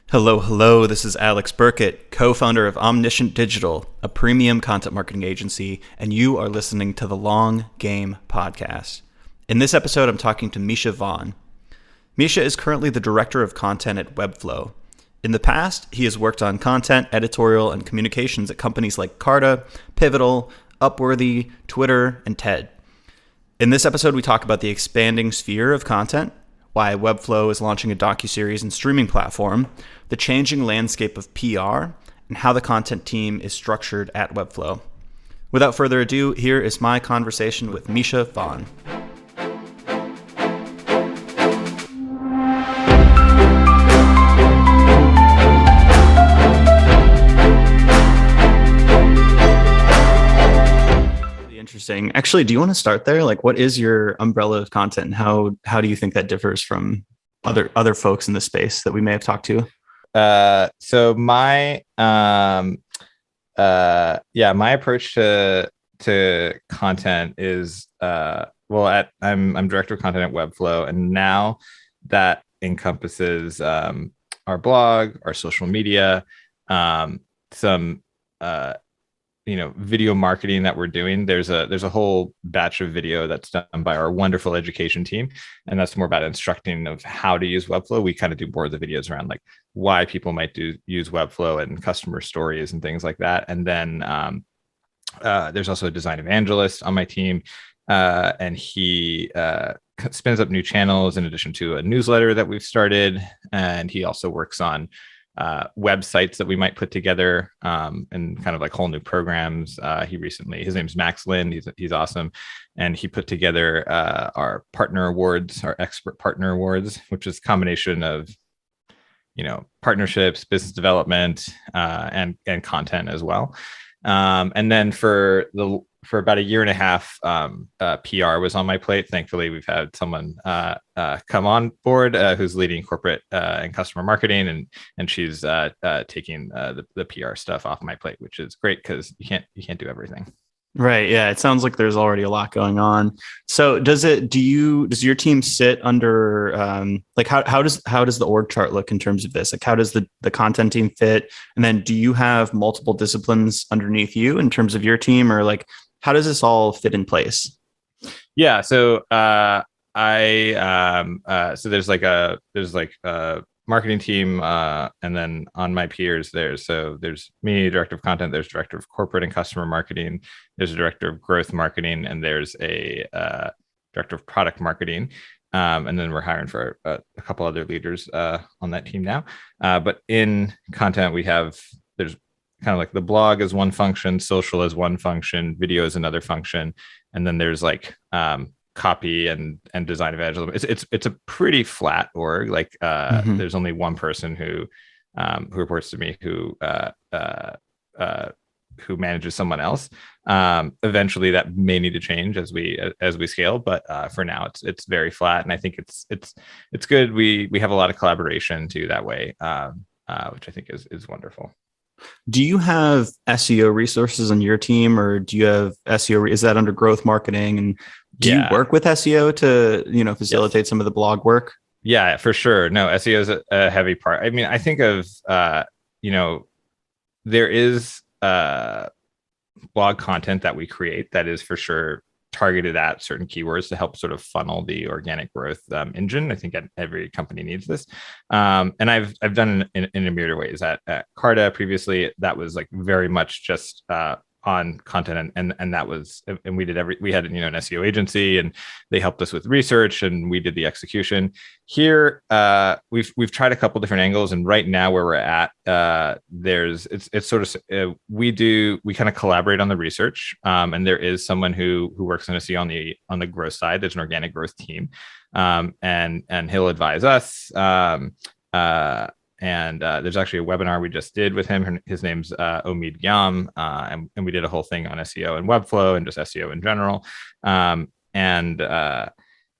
Hello, hello. This is Alex Burkett, co-founder of Omniscient Digital, a premium content marketing agency, and you are listening to the Long Game Podcast. In this episode, I'm talking to Mischa Vaughn. Mischa is currently the director of content at Webflow. In the past, he has worked on content, editorial, and communications at companies like Carta, Pivotal, Upworthy, Twitter, and TED. In this episode, we talk about the expanding sphere of content, why Webflow is launching a docuseries and streaming platform, the changing landscape of PR, and how the content team is structured at Webflow. Without further ado, here is my conversation with Mischa Vaughn. Interesting. Actually, do you want to start there? Like, what is your umbrella of content, and how do you think that differs from other folks in the space that we may have talked to? So my my approach to content is I'm director of content at Webflow, and now that encompasses our blog, our social media, some video marketing that we're doing. There's a whole batch of video that's done by our wonderful education team, and that's more about instructing of how to use Webflow. We kind of do more of the videos around like why people might use Webflow and customer stories and things like that. And then there's also a design evangelist on my team, and he spins up new channels in addition to a newsletter that we've started, and he also works on websites that we might put together and kind of like whole new programs. His name's Max Lynn. He's awesome. And he put together our partner awards, our expert partner awards, which is a combination of, partnerships, business development, and content as well. And then for about a year and a half, PR was on my plate. Thankfully, we've had someone come on board who's leading corporate and customer marketing, and she's taking the PR stuff off my plate, which is great because you can't do everything. Right. Yeah. It sounds like there's already a lot going on. So does your team sit under how does the org chart look in terms of this? Like, how does the content team fit? And then do you have multiple disciplines underneath you in terms of your team, or like, how does this all fit in place? Yeah. So there's a marketing team, and then on my peers there's me, director of content, there's director of corporate and customer marketing, there's a director of growth marketing, and there's a director of product marketing. And then we're hiring for a couple other leaders on that team now. But in content, there's kind of like the blog is one function, social is one function, video is another function, and then there's like copy and design evangelism. It's a pretty flat org. Like there's only one person who reports to me who manages someone else. Eventually that may need to change as we scale, but for now it's very flat, and I think it's good. We have a lot of collaboration too that way, which I think is wonderful. Do you have SEO resources on your team, or do you have SEO? Is that under growth marketing? And do you work with SEO to, facilitate some of the blog work? Yeah, for sure. No, SEO is a heavy part. I mean, I think of, there is blog content that we create that is for sure targeted at certain keywords to help sort of funnel the organic growth engine. I think every company needs this. And I've done it in a myriad of ways. At Carta previously, that was like very much just on content, and that was, and we had an SEO agency, and they helped us with research, and we did the execution. Here we've tried a couple different angles, and right now where we're at, we kind of collaborate on the research, and there is someone who works in SEO on the growth side. There's an organic growth team, and he'll advise us. And there's actually a webinar we just did with him. His name's Omid Yam, and we did a whole thing on SEO and Webflow and just SEO in general.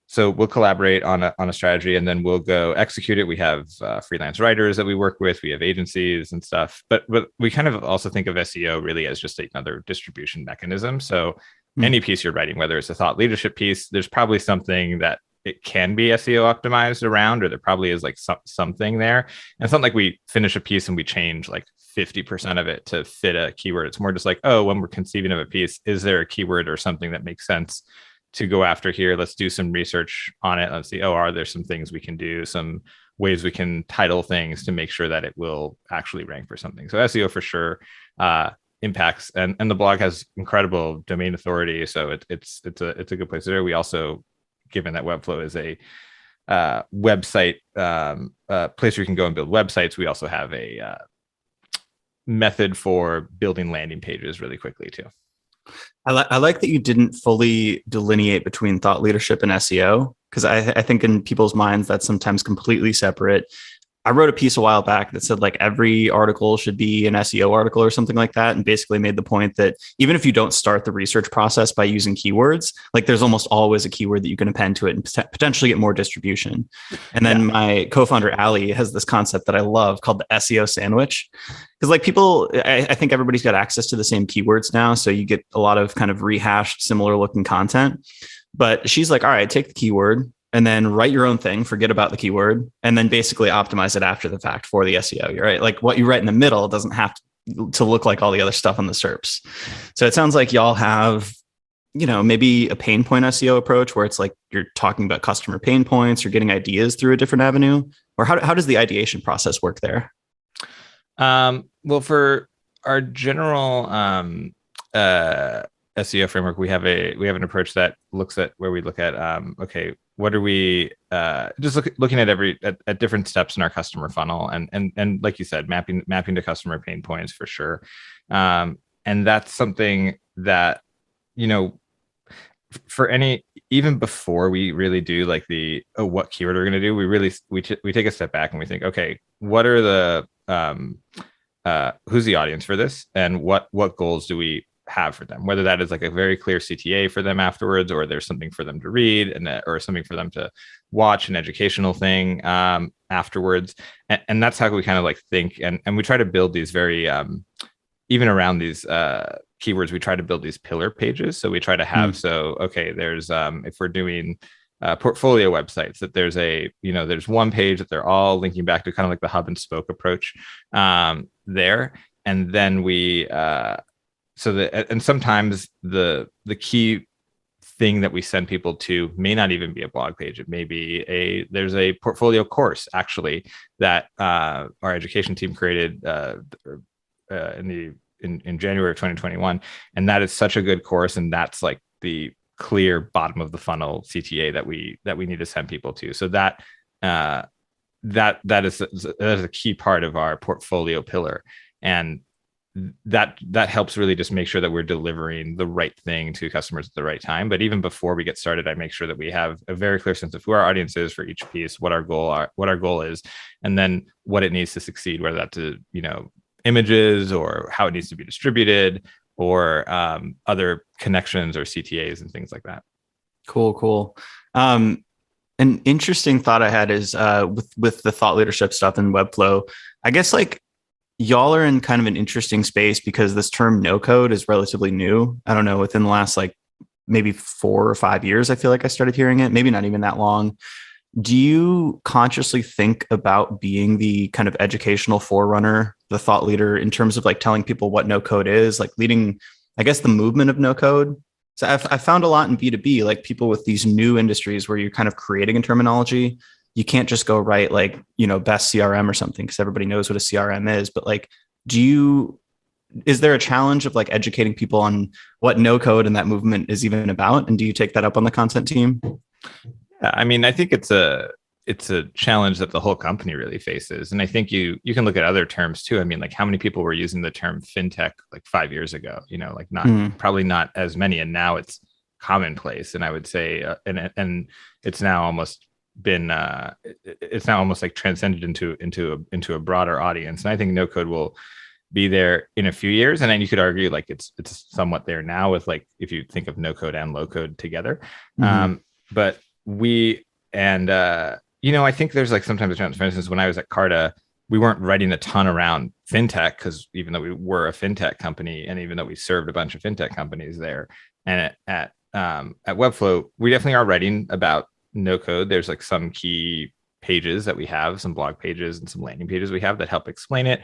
So we'll collaborate on a strategy, and then we'll go execute it. We have freelance writers that we work with. We have agencies and stuff, but we kind of also think of SEO really as just another distribution mechanism. So any piece you're writing, whether it's a thought leadership piece, there's probably something that it can be SEO optimized around, or there probably is like something there. And it's not like we finish a piece and we change like 50% of it to fit a keyword. It's more just like, oh, when we're conceiving of a piece, is there a keyword or something that makes sense to go after here? Let's do some research on it. Let's see, oh, are there some things we can do, some ways we can title things to make sure that it will actually rank for something. So SEO for sure impacts, and the blog has incredible domain authority. So it's a good place there. We also, given that Webflow is a website place where you can go and build websites, we also have a method for building landing pages really quickly too. I like that you didn't fully delineate between thought leadership and SEO, because I think in people's minds that's sometimes completely separate. I wrote a piece a while back that said like every article should be an SEO article or something like that, and basically made the point that even if you don't start the research process by using keywords, like there's almost always a keyword that you can append to it and potentially get more distribution. And then my co-founder Ali has this concept that I love called the SEO sandwich, because like people, I think everybody's got access to the same keywords now, so you get a lot of kind of rehashed, similar looking content. But she's like, all right, take the keyword and then write your own thing, forget about the keyword, and then basically optimize it after the fact for the SEO. Right? Like what you write in the middle doesn't have to look like all the other stuff on the SERPs. So it sounds like y'all have, maybe a pain point SEO approach where it's like you're talking about customer pain points or getting ideas through a different avenue. Or how does the ideation process work there? Well, for our general SEO framework, we have an approach that looks at where we look at okay, what are we just looking at different steps in our customer funnel, and like you said, mapping to customer pain points for sure. And that's something that, for even before we really do like what keyword we're going to do, we take a step back and we think, okay, what are the who's the audience for this, and what goals do we have for them, whether that is like a very clear CTA for them afterwards, or there's something for them to read or something for them to watch, an educational thing afterwards. And that's how we kind of like think. And we try to build these very, even around these keywords, we try to build these pillar pages. So we try to have, okay, there's, if we're doing portfolio websites, that there's one page that they're all linking back to, kind of like the hub and spoke approach there. And then we, and sometimes the key thing that we send people to may not even be a blog page. It may be there's a portfolio course actually that our education team created in January of 2021, and that is such a good course, and that's like the clear bottom of the funnel CTA that we need to send people to. So that is a key part of our portfolio pillar, and that helps really just make sure that we're delivering the right thing to customers at the right time. But even before we get started, I make sure that we have a very clear sense of who our audience is for each piece, what our goal is, and then what it needs to succeed, whether that's images or how it needs to be distributed, or other connections or CTAs and things like that. Cool. An interesting thought I had is with the thought leadership stuff in Webflow, I guess like y'all are in kind of an interesting space because this term no code is relatively new. I don't know, within the last like maybe 4 or 5 years, I feel like I started hearing it, maybe not even that long. Do you consciously think about being the kind of educational forerunner, the thought leader, in terms of like telling people what no code is, like leading, I guess, the movement of no code? So I've found a lot in B2B, like people with these new industries where you're kind of creating a terminology. You can't just go write like, best CRM or something because everybody knows what a CRM is. But like, is there a challenge of like educating people on what no code and that movement is even about? And do you take that up on the content team? Yeah, I mean, I think it's a challenge that the whole company really faces. And I think you can look at other terms too. I mean, like how many people were using the term fintech like 5 years ago, like probably not as many. And now it's commonplace. And I would say, and it's now almost like transcended into a broader audience. And I think no code will be there in a few years. And then you could argue like it's somewhat there now with like, if you think of no code and low code together. But I think there's like sometimes, for instance, when I was at Carta, we weren't writing a ton around fintech, because even though we were a fintech company, and even though we served a bunch of fintech companies there, and at Webflow, we definitely are writing about no code, there's like some key pages that we have, some blog pages and some landing pages we have that help explain it.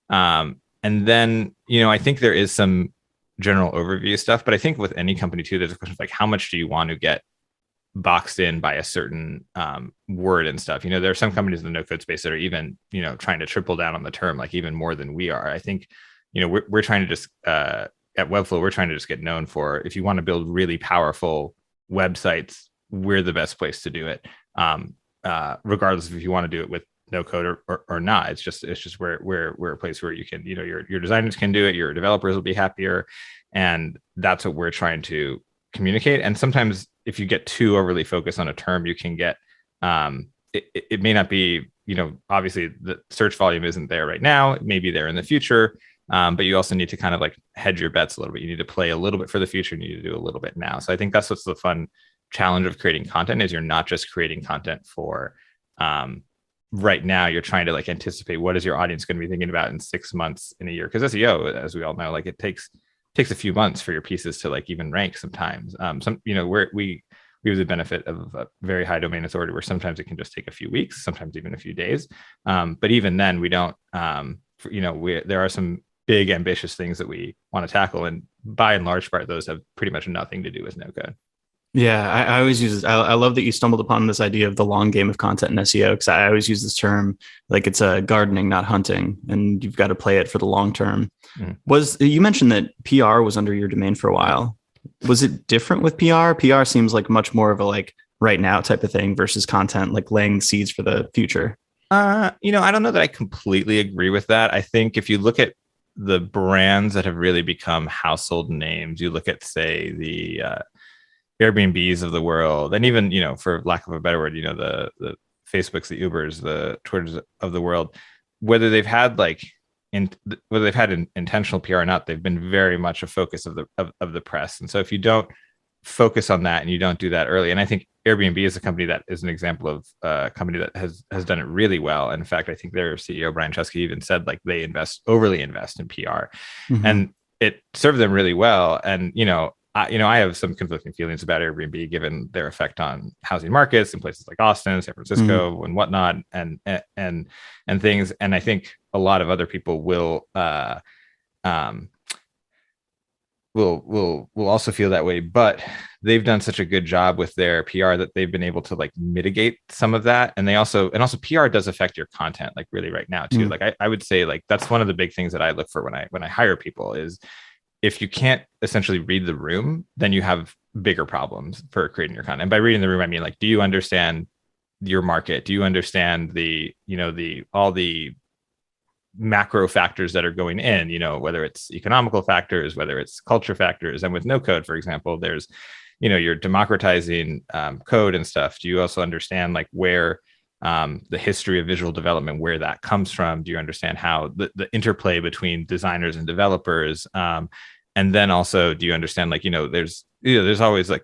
And then, I think there is some general overview stuff, but I think with any company too, there's a question of like, how much do you want to get boxed in by a certain word and stuff? There are some companies in the no code space that are even, trying to triple down on the term, like even more than we are. I think, we're trying to just, at Webflow, we're trying to just get known for, if you want to build really powerful websites, we're the best place to do it. Regardless of if you want to do it with no code or not. It's just we're a place where you can, your designers can do it, your developers will be happier. And that's what we're trying to communicate. And sometimes if you get too overly focused on a term, you can get, it may not be, obviously the search volume isn't there right now. It may be there in the future. But you also need to kind of like hedge your bets a little bit. You need to play a little bit for the future, and you need to do a little bit now. So I think that's what's the fun challenge of creating content, is you're not just creating content for right now. You're trying to like anticipate what is your audience going to be thinking about in 6 months, in a year. Because SEO, as we all know, like it takes a few months for your pieces to like even rank sometimes. We have the benefit of a very high domain authority where sometimes it can just take a few weeks, sometimes even a few days. But even then we don't, there are some big ambitious things that we want to tackle. And by and large part, those have pretty much nothing to do with no code. Yeah, I always use this. I love that you stumbled upon this idea of the long game of content in SEO, because I always use this term like it's a gardening, not hunting, and you've got to play it for the long term. You mentioned that PR was under your domain for a while. Was it different with PR? PR seems like much more of a like right now type of thing versus content, like laying the seeds for the future. I don't know that I completely agree with that. I think if you look at the brands that have really become household names, you look at, say, the Airbnbs of the world, and even, for lack of a better word, the Facebooks, the Ubers, the Twitters of the world, whether they've had intentional PR or not, they've been very much a focus of the press. And so if you don't focus on that and you don't do that early, and I think Airbnb is a company that is an example of a company that has done it really well. And in fact, I think their CEO Brian Chesky even said like they overly invest in PR, and it served them really well. And I have some conflicting feelings about Airbnb given their effect on housing markets in places like Austin, San Francisco, and whatnot, and things. And I think a lot of other people will also feel that way, but they've done such a good job with their PR that they've been able to like mitigate some of that. And also PR does affect your content like really right now too. Like I would say like that's one of the big things that I look for when I hire people is, if you can't essentially read the room, then you have bigger problems for creating your content. And by reading the room, I mean, like, do you understand your market? Do you understand all the macro factors that are going in, whether it's economical factors, whether it's culture factors? And with no code, for example, there's, you're democratizing code and stuff. Do you also understand like where the history of visual development, where that comes from? Do you understand how the interplay between designers and developers? And then also, do you understand like, there's always like,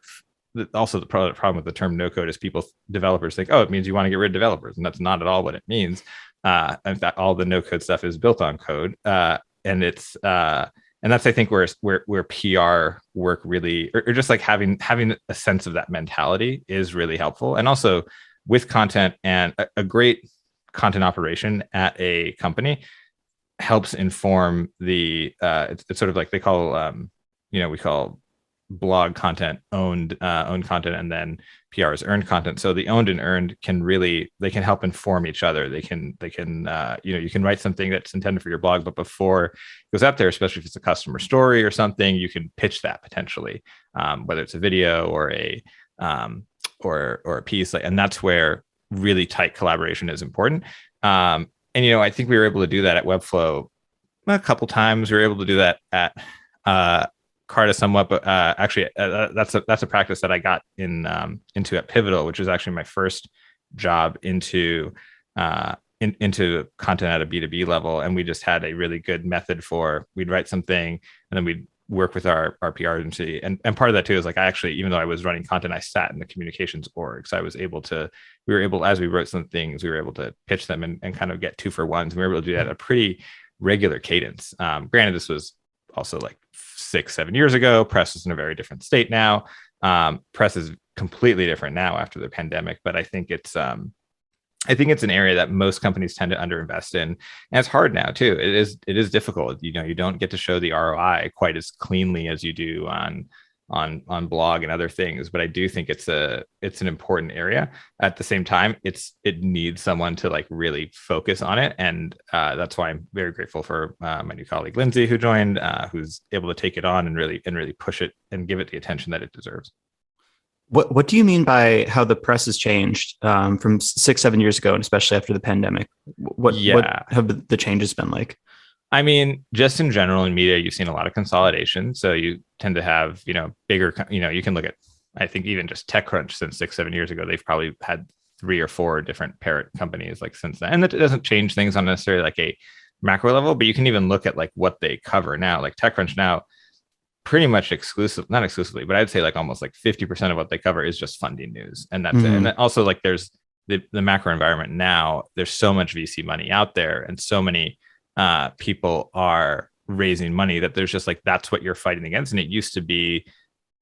also the problem with the term no code is developers think, oh, it means you want to get rid of developers. And that's not at all what it means. In fact, all the no code stuff is built on code. And it's, and that's, I think, where PR work really, or just like having a sense of that mentality is really helpful. And also with content, and a great content operation at a company helps inform the it's sort of like they call we call blog content owned content, and then PR is earned content. So the owned and earned they can help inform each other. They can you can write something that's intended for your blog, but before it goes out there, especially if it's a customer story or something, you can pitch that potentially, whether it's a video or a piece, and that's where really tight collaboration is important. And I think we were able to do that at Webflow a couple times. We were able to do that at Carta somewhat, but actually that's a practice that I got into at Pivotal, which is actually my first job into content at a B2B level. And we just had a really good method we'd write something and then we'd work with our PR agency. And part of that too is like, I actually, even though I was running content, I sat in the communications org. So we were able, as we wrote some things, we were able to pitch them and kind of get 2-for-1s. And we were able to do that at a pretty regular cadence. Granted, this was also like 6-7 years ago. Press is in a very different state now. Press is completely different now after the pandemic. But I think it's an area that most companies tend to underinvest in, and it's hard now too. It is difficult. You don't get to show the ROI quite as cleanly as you do on blog and other things. But I do think it's an important area. At the same time, it needs someone to like really focus on it, and that's why I'm very grateful for my new colleague Lindsay, who joined, who's able to take it on and really push it and give it the attention that it deserves. What do you mean by how the press has changed from 6-7 years ago, and especially after the pandemic? What have the changes been like? I mean, just in general in media, you've seen a lot of consolidation. So you tend to have, bigger, you can look at, I think even just TechCrunch since 6-7 years ago, they've probably had 3 or 4 different parent companies like since then. And that doesn't change things on necessarily like a macro level, but you can even look at like what they cover now. Like TechCrunch now, pretty much not exclusively, but I'd say like almost like 50% of what they cover is just funding news. And that's it. And also like there's the macro environment now, there's so much VC money out there, and so many people are raising money that there's just like, that's what you're fighting against. And it used to be,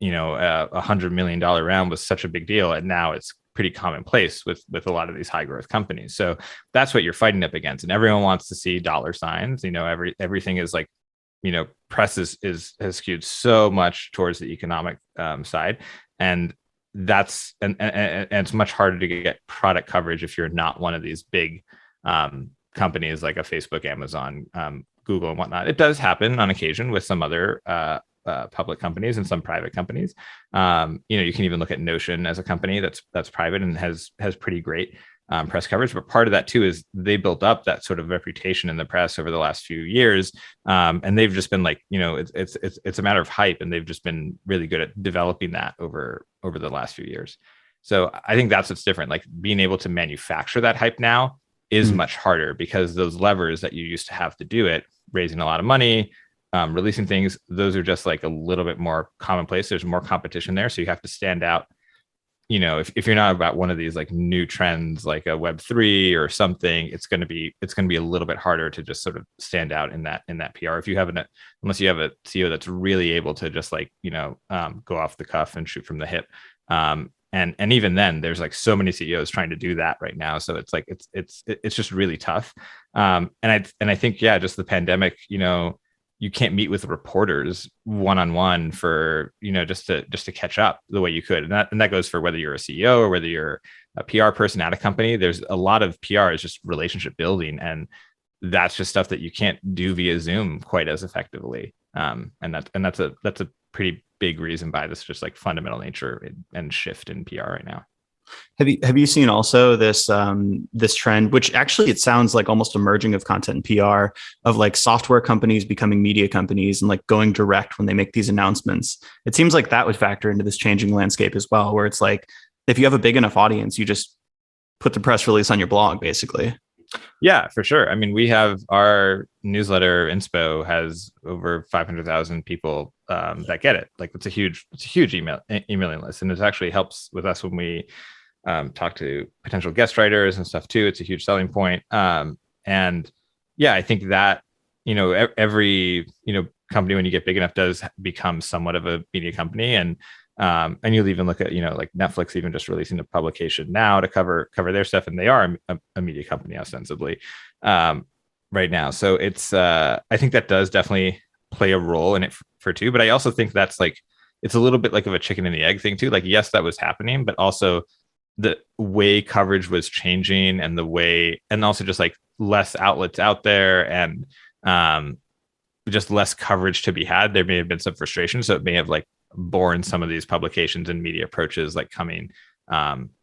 $100 million round was such a big deal. And now it's pretty commonplace with a lot of these high growth companies. So that's what you're fighting up against. And everyone wants to see dollar signs, everything is like, press has skewed so much towards the economic side, and and it's much harder to get product coverage if you're not one of these big companies like a Facebook, Amazon, Google, and whatnot. It does happen on occasion with some other public companies and some private companies. You can even look at Notion as a company that's private and has pretty great press coverage, but part of that too is they built up that sort of reputation in the press over the last few years, and they've just been like, it's a matter of hype, and they've just been really good at developing that over the last few years. So I think that's what's different. Like being able to manufacture that hype now is much harder, because those levers that you used to have to do it, raising a lot of money, releasing things, those are just like a little bit more commonplace. There's more competition there, so you have to stand out. If you're not about one of these like new trends, like a Web3 or something, it's going to be a little bit harder to just sort of stand out in that PR. If you have unless you have a CEO that's really able to just like, go off the cuff and shoot from the hip. And even then there's like so many CEOs trying to do that right now. So it's like, it's just really tough. And I think, just the pandemic, you can't meet with reporters one-on-one for, just to catch up the way you could. And that goes for whether you're a CEO or whether you're a PR person at a company. There's a lot of PR is just relationship building. And that's just stuff that you can't do via Zoom quite as effectively. And that's a pretty big reason by this just like fundamental nature and shift in PR right now. Have you seen also this this trend, which actually it sounds like almost a merging of content and PR, of like software companies becoming media companies and like going direct when they make these announcements? It seems like that would factor into this changing landscape as well, where it's like, if you have a big enough audience, you just put the press release on your blog, basically. Yeah, for sure. I mean, we have our newsletter Inspo has over 500,000 people that get it. Like it's a huge emailing list, and it actually helps with us when we talk to potential guest writers and stuff too. It's a huge selling point. And I think that every company, when you get big enough, does become somewhat of a media company. And you'll even look at, like Netflix even just releasing a publication now to cover their stuff. And they are a media company ostensibly right now. So it's, I think that does definitely play a role in it for too. But I also think that's like, it's a little bit like of a chicken and the egg thing too. Like, yes, that was happening, but also the way coverage was changing and also just like less outlets out there and just less coverage to be had. There may have been some frustration. So it may have like born some of these publications and media approaches like coming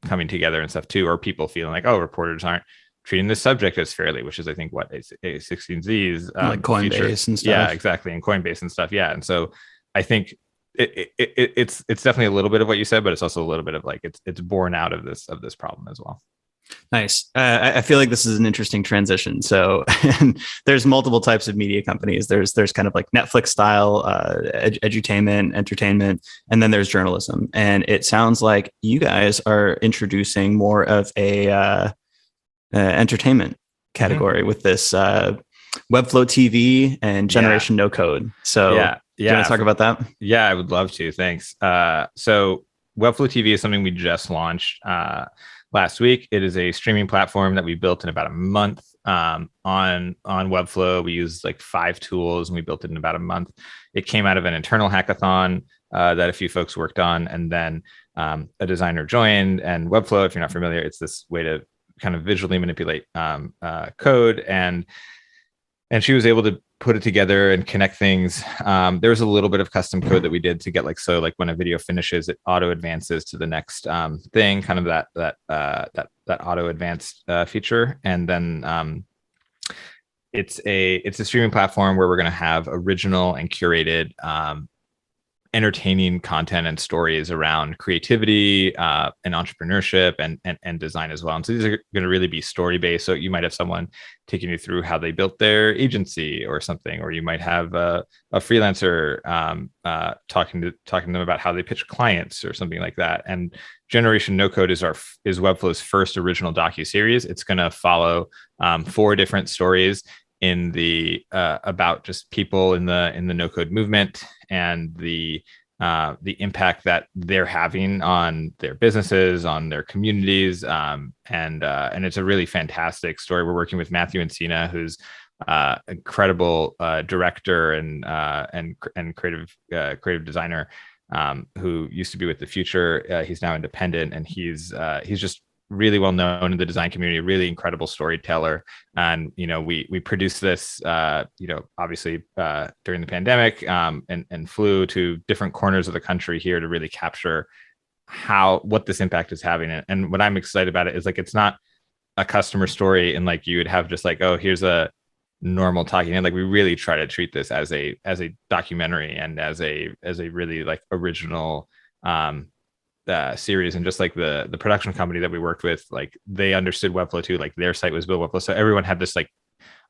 together and stuff too, or people feeling like, oh, reporters aren't treating this subject as fairly, which is I think what A16Z's like Coinbase and stuff. Yeah, exactly. And Coinbase and stuff. Yeah. And so I think it's definitely a little bit of what you said, but it's also a little bit of like it's born out of this problem as well. Nice. I feel like this is an interesting transition. So there's multiple types of media companies. There's kind of like Netflix style edutainment, entertainment, and then there's journalism. And it sounds like you guys are introducing more of a entertainment category with this Webflow TV and Generation No Code. So yeah. Do you want to talk about that? Yeah, I would love to. Thanks. So Webflow TV is something we just launched last week. It is a streaming platform that we built in about a month. On Webflow, we used like 5 tools, and we built it in about a month. It came out of an internal hackathon that a few folks worked on, and then a designer joined. And Webflow, if you're not familiar, it's this way to kind of visually manipulate code, and she was able to put it together and connect things. There was a little bit of custom code that we did to get like when a video finishes, it auto advances to the next thing, kind of that auto advanced feature. And then it's a streaming platform where we're going to have original and curated entertaining content and stories around creativity and entrepreneurship and design as well. And so these are going to really be story based. So you might have someone taking you through how they built their agency or something, or you might have a freelancer talking to them about how they pitch clients or something like that. And Generation No Code is Webflow's first original docuseries. It's going to follow 4 different stories in the about just people in the no code movement and the impact that they're having on their businesses, on their communities, and it's a really fantastic story. We're working with Matthew Encina, who's incredible director and creative designer, who used to be with The Future. He's now independent, and he's just really well known in the design community, really incredible storyteller. And, we produced this, obviously during the pandemic, and flew to different corners of the country here to really capture what this impact is having. And what I'm excited about it is like, it's not a customer story and like you would have just like, oh, here's a normal talking. And like, we really try to treat this as a documentary and as a really like original, series. And just like the production company that we worked with, like they understood Webflow too, like their site was built Webflow, so everyone had this like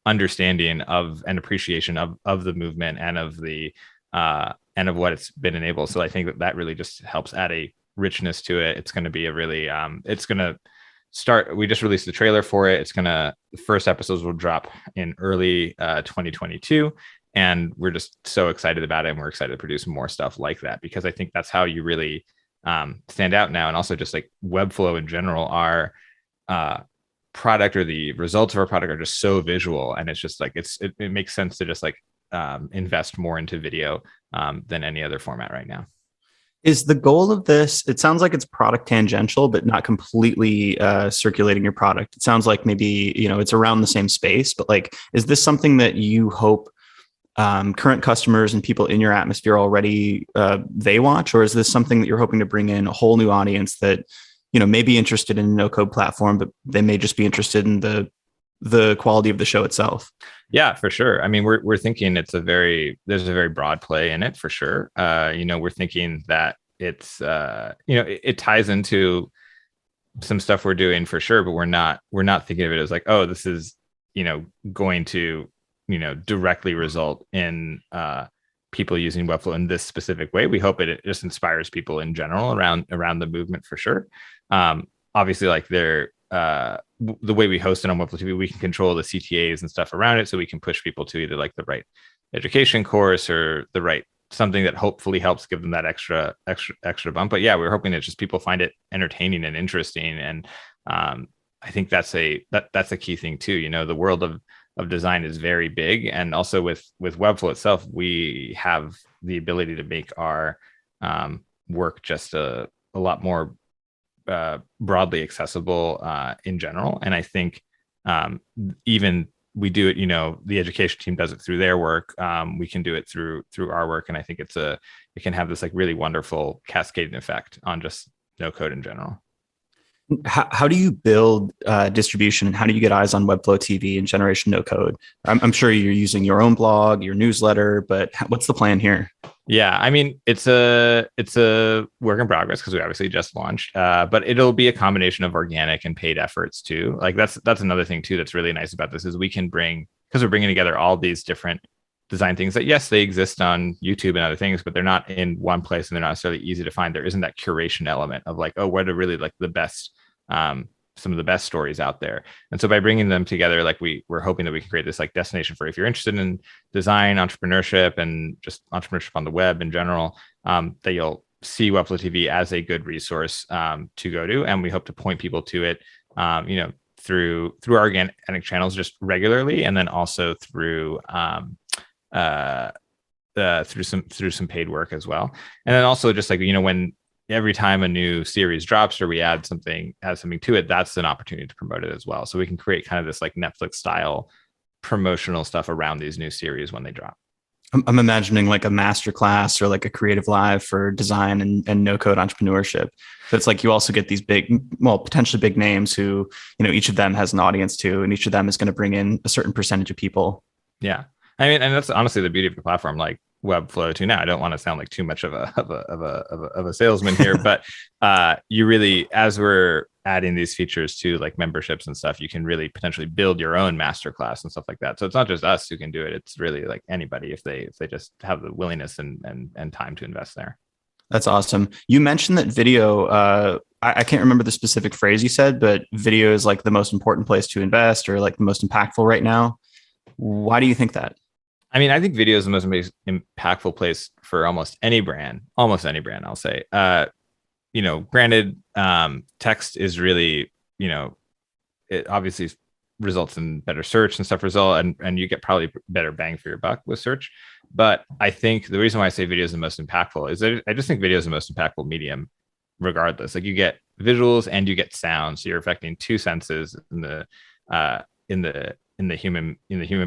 understanding of and appreciation of the movement and of the and of what it's been enabled. So I think that really just helps add a richness to it. It's going to be a really it's going to start. We just released the trailer for it. The first episodes will drop in early 2022, and we're just so excited about it, and we're excited to produce more stuff like that, because I think that's how you really stand out now. And also just like Webflow in general, our product or the results of our product are just so visual, and it's just like it makes sense to just like invest more into video than any other format right now. Is the goal of this, it sounds like it's product tangential, but not completely circulating your product. It sounds like maybe, it's around the same space, but like, is this something that you hope current customers and people in your atmosphere already they watch, or is this something that you're hoping to bring in a whole new audience that may be interested in a no code platform, but they may just be interested in the quality of the show itself? Yeah, for sure. I mean, we're thinking there's a very broad play in it for sure. We're thinking that it's it ties into some stuff we're doing for sure, but we're not thinking of it as like, oh, this is going to directly result in people using Webflow in this specific way. We hope it just inspires people in general around the movement for sure. Obviously, like the way we host it on Webflow TV, we can control the CTAs and stuff around it, so we can push people to either like the right education course or the right something that hopefully helps give them that extra bump. But yeah, we're hoping that just people find it entertaining and interesting, and I think that's a key thing too. The world of design is very big, and also with Webflow itself, we have the ability to make our work just a lot more broadly accessible in general. And I think even we do it, the education team does it through their work. We can do it through our work, and I think it can have this like really wonderful cascading effect on just no code in general. How do you build distribution, and how do you get eyes on Webflow TV and Generation No Code? I'm sure you're using your own blog, your newsletter, but what's the plan here? Yeah, I mean, it's a work in progress because we obviously just launched, but it'll be a combination of organic and paid efforts too. Like that's another thing too that's really nice about this is we can because we're bringing together all these different design things that, yes, they exist on YouTube and other things, but they're not in one place and they're not necessarily easy to find. There isn't that curation element of like, oh, what are really like the best, some of the best stories out there. And so by bringing them together, like we're hoping that we can create this like destination for if you're interested in design, entrepreneurship, and just entrepreneurship on the web in general, that see Webflow TV as a good resource to go to, and we hope to point people to it, through our organic channels just regularly, and then also through through some paid work as well. And then also just like, when every time a new series drops or we add something to it, that's an opportunity to promote it as well. So we can create kind of this like Netflix style promotional stuff around these new series when they drop. I'm imagining like a masterclass or like a creative live for design and no code entrepreneurship. So it's like you also get these potentially big names who, each of them has an audience too, and each of them is going to bring in a certain percentage of people. Yeah. I mean, and that's honestly the beauty of the platform, like Webflow too. Now, I don't want to sound like too much of a salesman here, but you really, as we're adding these features to like memberships and stuff, you can really potentially build your own masterclass and stuff like that. So it's not just us who can do it; it's really like anybody if they just have the willingness and time to invest there. That's awesome. You mentioned that video. I can't remember the specific phrase you said, but video is like the most important place to invest, or like the most impactful right now. Why do you think that? I mean, I think video is the most impactful place for almost any brand, I'll say. Granted, text is really, it obviously results in better search and stuff and you get probably better bang for your buck with search. But I think the reason why I say video is the most impactful is that I just think video is the most impactful medium regardless. Like you get visuals and you get sound. So you're affecting two senses in the human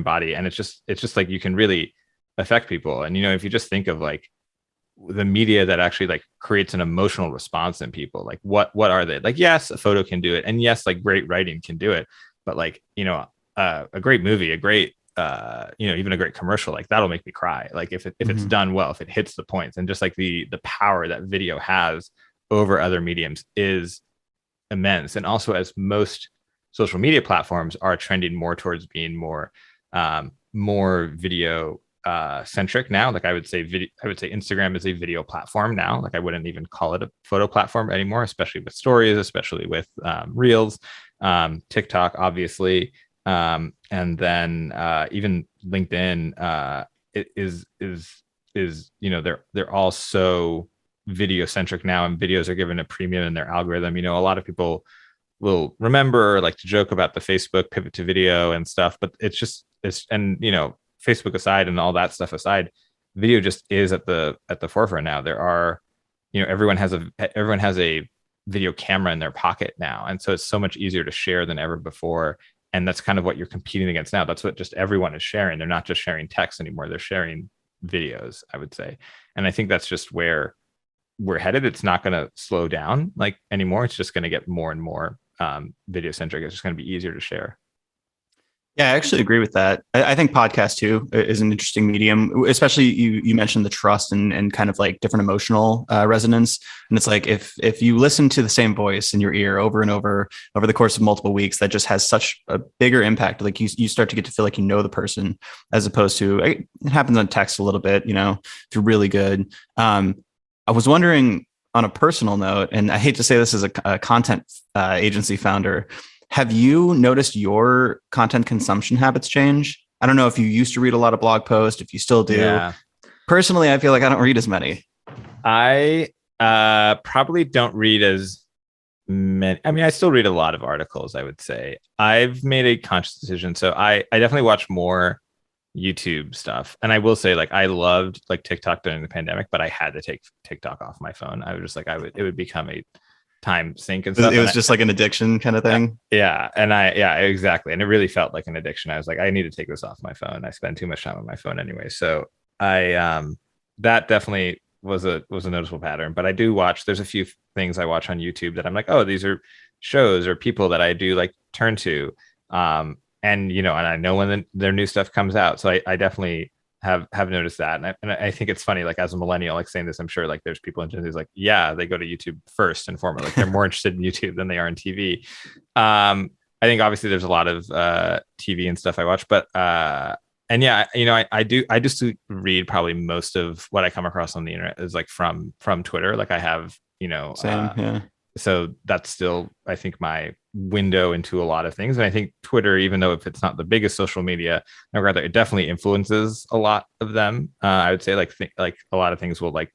body, and it's just like you can really affect people. And if you just think of like the media that actually like creates an emotional response in people, like what are they? Like, yes, a photo can do it, and yes, like great writing can do it, but like a great movie, a great even a great commercial, like that'll make me cry, like if it's done well, if it hits the points. And just like the power that video has over other mediums is immense. And also, as most social media platforms are trending more towards being more video centric now. Like I would say Instagram is a video platform now. Like I wouldn't even call it a photo platform anymore, especially with stories, especially with Reels, TikTok, obviously, and then even LinkedIn it is they're all so video centric now, and videos are given a premium in their algorithm. A lot of people will remember, like, to joke about the Facebook pivot to video and stuff, but Facebook aside and all that stuff aside, video just is at the forefront now. There are, everyone has a video camera in their pocket now, and so it's so much easier to share than ever before. And that's kind of what you're competing against now. That's what just everyone is sharing. They're not just sharing text anymore; they're sharing videos, I would say. And I think that's just where we're headed. It's not going to slow down like anymore. It's just going to get more and more video centric. It's just going to be easier to share. Yeah, I actually agree with that. I think podcast too is an interesting medium, especially you mentioned the trust and kind of like different emotional resonance. And it's like if you listen to the same voice in your ear over and over the course of multiple weeks, that just has such a bigger impact. Like you start to get to feel like you know the person, as opposed to, it happens on text a little bit, if you're really good. I was wondering, on a personal note, and I hate to say this as a content agency founder, have you noticed your content consumption habits change? I don't know if you used to read a lot of blog posts, if you still do. Yeah. Personally, I feel like I don't read as many. I probably don't read as many. I mean, I still read a lot of articles, I would say. I've made a conscious decision. So I definitely watch more YouTube stuff. And I will say, like, I loved like TikTok during the pandemic, but I had to take TikTok off my phone. I was just like, it would become a time sink and stuff. It was just like an addiction kind of thing. Yeah. And exactly. And it really felt like an addiction. I was like, I need to take this off my phone. I spend too much time on my phone anyway. So that definitely was a noticeable pattern. But I do watch, there's a few things I watch on YouTube that I'm like, oh, these are shows or people that I do like turn to. And I know when their new stuff comes out. So I definitely have noticed that. And I think it's funny, like as a millennial, like saying this, I'm sure like there's people in Gen Z like, yeah, they go to YouTube first and foremost. Like they're more interested in YouTube than they are in TV. I think obviously there's a lot of TV and stuff I watch, but and yeah, I just read probably most of what I come across on the internet is like from Twitter. Like I have, Same, yeah. So that's still, I think, my window into a lot of things. And I think Twitter, even though if it's not the biggest social media, no, rather it definitely influences a lot of them. I would say like a lot of things will like,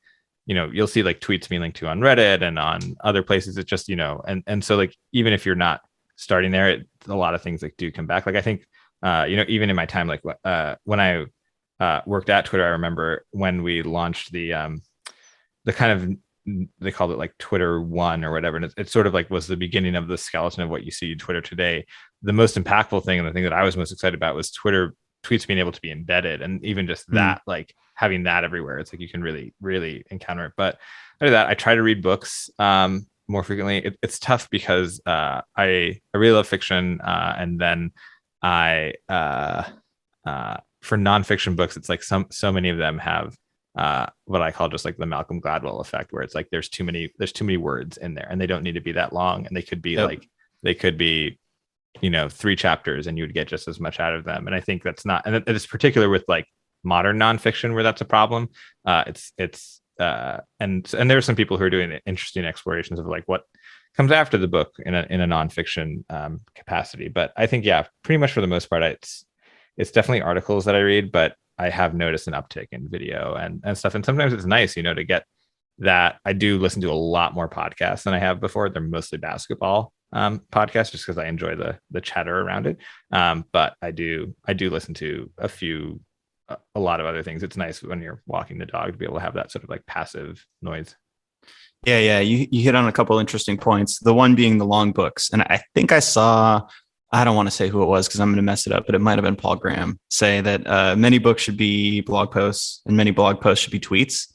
you'll see like tweets being linked to on Reddit and on other places. It's just, and so like, even if you're not starting there, a lot of things like do come back. Like I think, even in my time, like when I worked at Twitter, I remember when we launched the kind of, they called it like Twitter One or whatever. And it sort of like was the beginning of the skeleton of what you see in Twitter today. The most impactful thing, and the thing that I was most excited about, was Twitter tweets being able to be embedded, and even just that, like having that everywhere. It's like you can really, really encounter it. But other than that, I try to read books more frequently. It's tough because I really love fiction, and then I for nonfiction books, it's like so many of them have what I call just like the Malcolm Gladwell effect, where it's like there's too many words in there, and they don't need to be that long, and they could be they could be 3 chapters, and you would get just as much out of them. And I think that's not, and it's particular with like modern nonfiction where that's a problem. And there are some people who are doing interesting explorations of like what comes after the book in a nonfiction capacity. But I think, yeah, pretty much for the most part, it's definitely articles that I read, but I have noticed an uptick in video and stuff. And sometimes it's nice, to get that. I do listen to a lot more podcasts than I have before. They're mostly basketball podcasts, just because I enjoy the chatter around it. But I do listen to a lot of other things. It's nice when you're walking the dog to be able to have that sort of like passive noise. Yeah. You hit on a couple interesting points. The one being the long books. And I think I saw, I don't want to say who it was because I'm going to mess it up, but it might have been Paul Graham say that many books should be blog posts and many blog posts should be tweets.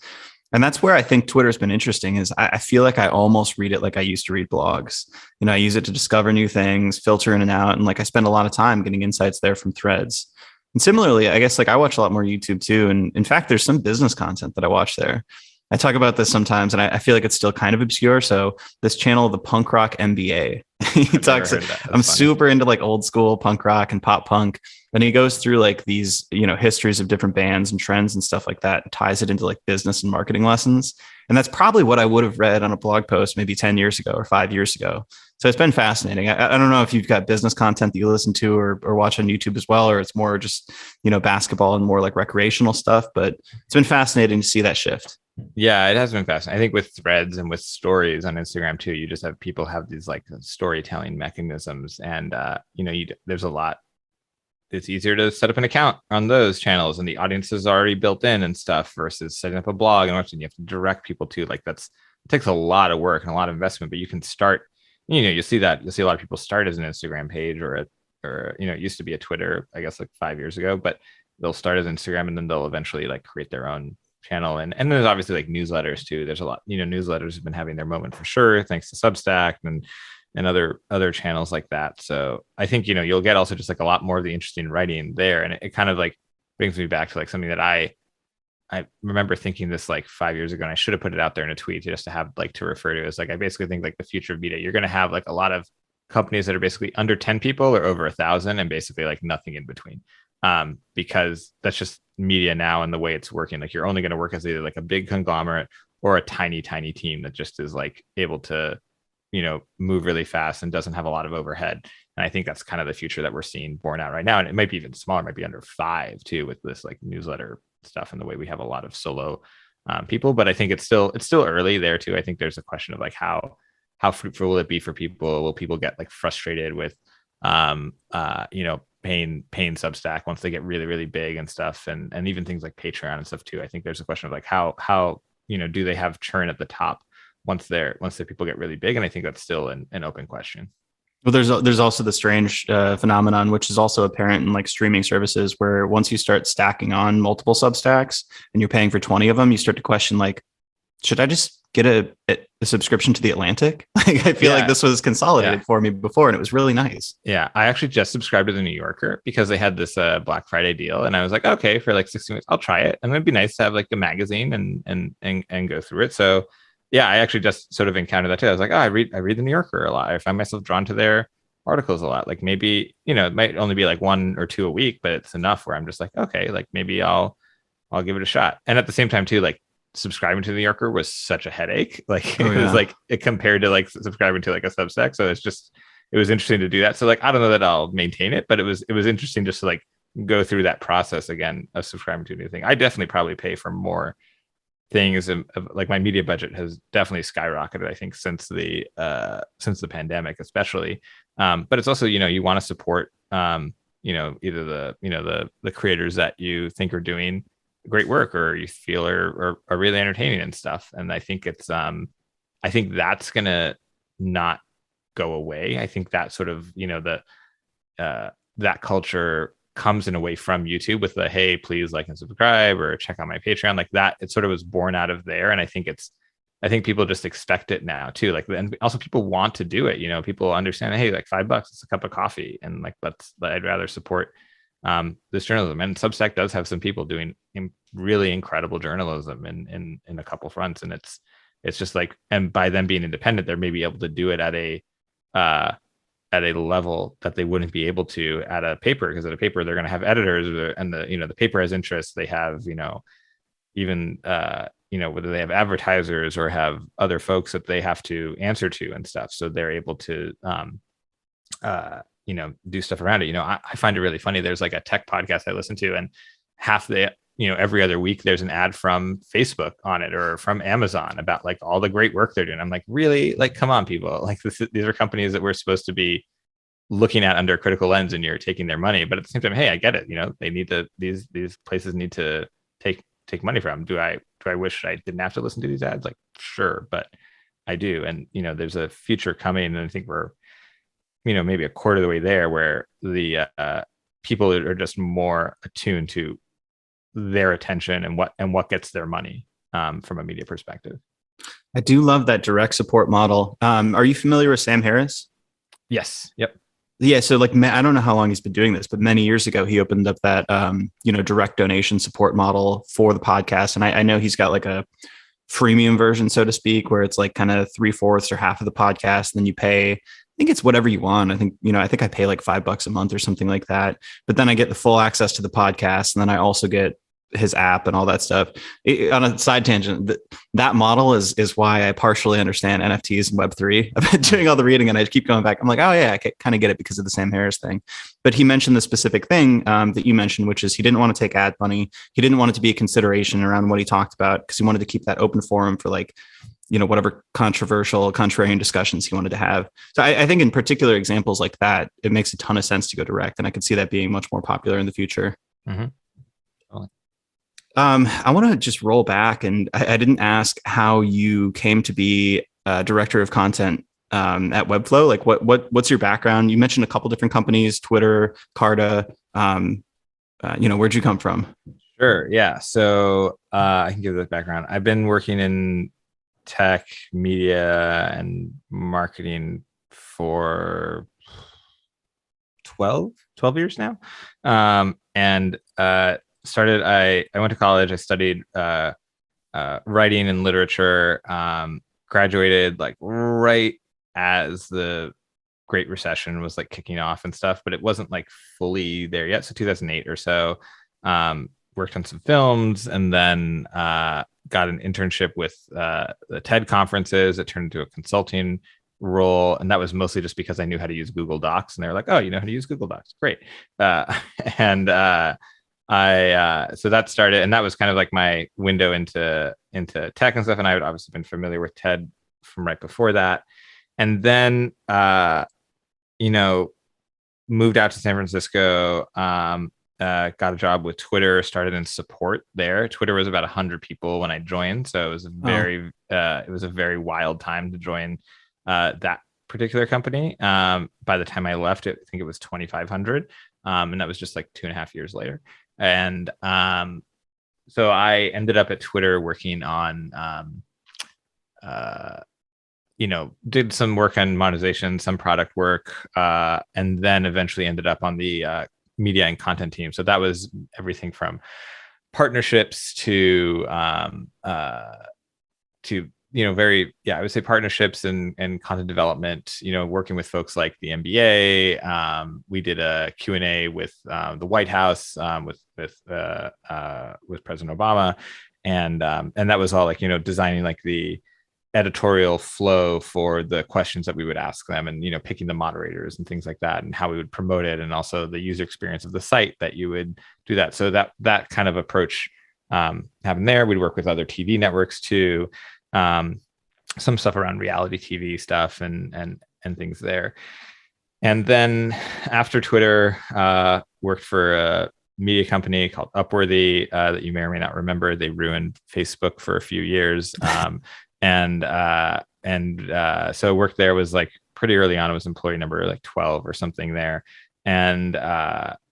And that's where I think Twitter's been interesting, is I feel like I almost read it like I used to read blogs. I use it to discover new things, filter in and out. And like I spend a lot of time getting insights there from threads. And similarly, I guess like I watch a lot more YouTube too. And in fact, there's some business content that I watch there. I talk about this sometimes, and I feel like it's still kind of obscure. So this channel, the Punk Rock MBA, he talks. I'm super into like old school punk rock and pop punk, and he goes through like these histories of different bands and trends and stuff like that, and ties it into like business and marketing lessons. And that's probably what I would have read on a blog post maybe 10 years ago or 5 years ago. So it's been fascinating. I don't know if you've got business content that you listen to or watch on YouTube as well, or it's more just basketball and more like recreational stuff. But it's been fascinating to see that shift. Yeah, it has been fascinating. I think with threads and with stories on Instagram too, you just have people have these like storytelling mechanisms, and there's a lot. It's easier to set up an account on those channels, and the audience is already built in and stuff, versus setting up a blog and watching. You have to direct people to, like, it takes a lot of work and a lot of investment. But you can start. You'll see a lot of people start as an Instagram page or it used to be a Twitter, I guess, like 5 years ago, but they'll start as Instagram, and then they'll eventually like create their own channel. And there's obviously like newsletters too. There's a lot, newsletters have been having their moment for sure, thanks to Substack and other channels like that. So I think, you'll get also just like a lot more of the interesting writing there. And it kind of like brings me back to like something that I remember thinking this like 5 years ago, and I should have put it out there in a tweet just to have like to refer to. Is like, I basically think like the future of media, you're going to have like a lot of companies that are basically under 10 people or over 1,000, and basically like nothing in between. Because that's just media now, and the way it's working. Like you're only going to work as either like a big conglomerate or a tiny team that just is like able to, move really fast and doesn't have a lot of overhead. And I think that's kind of the future that we're seeing born out right now. And it might be even smaller, it might be under 5 too, with this like newsletter stuff and the way we have a lot of solo people. But I think it's still early there too. I think there's a question of like how fruitful will it be for people? Will people get like frustrated with paying Substack once they get really, really big and stuff, and even things like Patreon and stuff too? I think there's a question of like how do they have churn at the top once the people get really big? And I think that's still an open question. Well, there's also the strange phenomenon, which is also apparent in like streaming services, where once you start stacking on multiple Substacks and you're paying for 20 of them, you start to question like, should I just get a subscription to The Atlantic? Like, I feel like this was consolidated for me before, and it was really nice. Yeah, I actually just subscribed to The New Yorker because they had this Black Friday deal, and I was like, okay, for like 60 minutes, I'll try it, and it'd be nice to have like a magazine and go through it. So yeah, I actually just sort of encountered that too. I was like, oh, I read The New Yorker a lot. I find myself drawn to their articles a lot. Like maybe it might only be like 1 or 2 a week, but it's enough where I'm just like, okay, like maybe I'll give it a shot. And at the same time too, like, subscribing to The New Yorker was such a headache. Like it was like it compared to like subscribing to like a Substack. So it was interesting to do that. So like, I don't know that I'll maintain it, but it was interesting just to like go through that process again of subscribing to a new thing. I definitely probably pay for more things, like my media budget has definitely skyrocketed, I think, since the pandemic, especially. But it's also, you want to support, either the creators that you think are doing great work or you feel are really entertaining and stuff. And I think I think that's gonna not go away. I think that sort of, that culture comes in a way from YouTube with the, hey, please like and subscribe or check out my Patreon, like that. It sort of was born out of there. And I think people just expect it now too. Like, and also people want to do it. People understand, hey, like $5, it's a cup of coffee. And like, I'd rather support this journalism. And Substack does have some people doing really incredible journalism in a couple fronts. And it's just like, and by them being independent, they're maybe able to do it at a level that they wouldn't be able to at a paper, because at a paper they're going to have editors, and the paper has interests. They have even whether they have advertisers or have other folks that they have to answer to and stuff. So they're able to do stuff around it. I find it really funny. There's like a tech podcast I listen to, and half the every other week there's an ad from Facebook on it or from Amazon about like all the great work they're doing. I'm like, really? Like, come on, people. Like these are companies that we're supposed to be looking at under a critical lens, and you're taking their money. But at the same time, hey, I get it. They need these places need to take money from. Do I wish I didn't have to listen to these ads? Like, sure, but I do. And there's a future coming, and I think we're maybe a quarter of the way there, where the people are just more attuned to their attention and what gets their money from a media perspective. I do love that direct support model. Are you familiar with Sam Harris? Yes. Yep. Yeah. So like, I don't know how long he's been doing this, but many years ago, he opened up that, direct donation support model for the podcast. And I know he's got like a freemium version, so to speak, where it's like kind of 3/4 or half of the podcast. And then you pay, I think it's whatever you want. I think I pay like $5 a month or something like that. But then I get the full access to the podcast. And then I also get his app and all that stuff. On a side tangent, that model is why I partially understand NFTs and Web3. I've been doing all the reading, and I keep going back. I'm like, oh yeah, I kind of get it because of the Sam Harris thing. But he mentioned the specific thing that you mentioned, which is he didn't want to take ad money. He didn't want it to be a consideration around what he talked about, because he wanted to keep that open forum for like, whatever controversial, contrarian discussions he wanted to have. So I think in particular examples like that, it makes a ton of sense to go direct. And I could see that being much more popular in the future. Mm-hmm. I want to just roll back, and I didn't ask how you came to be director of content at Webflow. Like, what's your background? You mentioned a couple different companies, Twitter, Carta. Where'd you come from? Sure. Yeah. So I can give that background. I've been working in tech, media, and marketing for 12 years now. And I went to college. I studied writing and literature, graduated like right as the Great Recession was like kicking off and stuff, but it wasn't like fully there yet. So 2008 or so, worked on some films, and then got an internship with the TED conferences. It turned into a consulting role, and that was mostly just because I knew how to use Google Docs, and they were like, oh, you know how to use Google Docs, great. So that started, and that was kind of like my window into tech and stuff. And I had obviously been familiar with TED from right before that. And then, moved out to San Francisco, got a job with Twitter, started in support there. Twitter was about 100 people when I joined. So it was a very wild time to join that particular company. By the time I left, I think it was 2,500. And that was just like 2.5 years later. And so I ended up at Twitter working on, did some work on monetization, some product work, and then eventually ended up on the media and content team. So that was everything from partnerships to I would say partnerships and content development, working with folks like the NBA. We did a Q&A with the White House, with President Obama. And that was all like, designing like the editorial flow for the questions that we would ask them, and, picking the moderators and things like that, and how we would promote it, and also the user experience of the site that you would do that. So that kind of approach happen there. We'd work with other TV networks too, some stuff around reality TV stuff and things there. And then after Twitter, worked for a media company called Upworthy that you may or may not remember. They ruined Facebook for a few years. So worked there, was like pretty early on. I was employee number like 12 or something there, and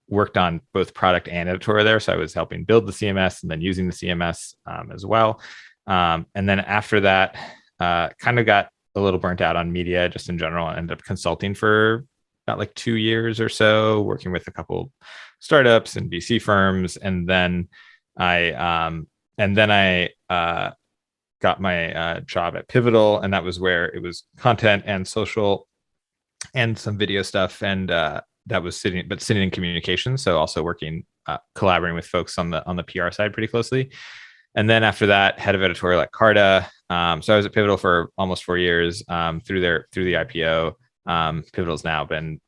worked on both product and editorial there. So I was helping build the CMS and then using the CMS as well. And then after that, kind of got a little burnt out on media just in general. I ended up consulting for about like 2 years or so, working with a couple startups and VC firms. And then I got my job at Pivotal, and that was where it was content and social and some video stuff. And that was sitting in communications. So also working, collaborating with folks on the PR side pretty closely. And then after that, head of editorial at Carta. So I was at Pivotal for almost 4 years through the IPO. Pivotal's now been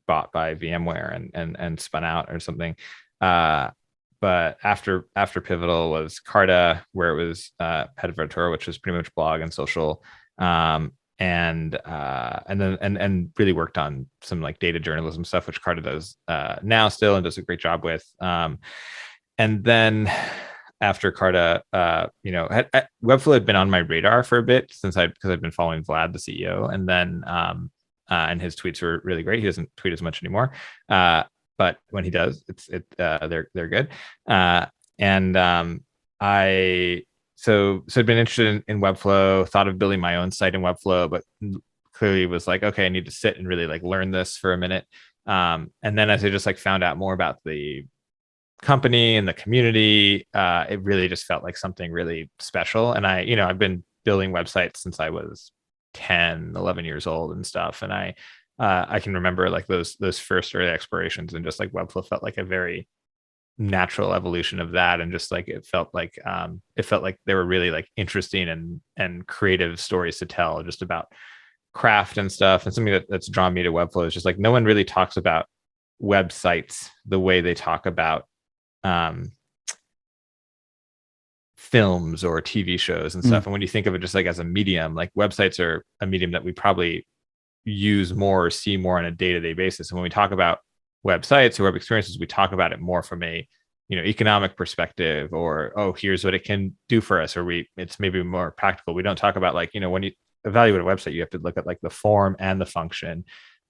bought by VMware and spun out or something. But after Pivotal was Carta, where it was head of editorial, which was pretty much blog and social, and really worked on some like data journalism stuff, which Carta does now still and does a great job with. And then after Carta, Webflow had been on my radar for a bit because I'd been following Vlad, the CEO, and then and his tweets were really great. He doesn't tweet as much anymore, but when he does, they're good. So I'd been interested in Webflow, thought of building my own site in Webflow, but clearly was like, okay, I need to sit and really like learn this for a minute. And then as I just like found out more about the company and the community, it really just felt like something really special. And I've been building websites since I was 10, 11 years old and stuff. And I can remember like those first early explorations, and just like Webflow felt like a very natural evolution of that. And just like it felt like there were really like interesting and creative stories to tell just about craft and stuff. And something that's drawn me to Webflow is just like no one really talks about websites the way they talk about films or TV shows and stuff. And when you think of it just like as a medium, like websites are a medium that we probably use more or see more on a day-to-day basis. And when we talk about websites or web experiences, we talk about it more from a economic perspective, or here's what it can do for us, or it's maybe more practical. We don't talk about like when you evaluate a website, you have to look at like the form and the function,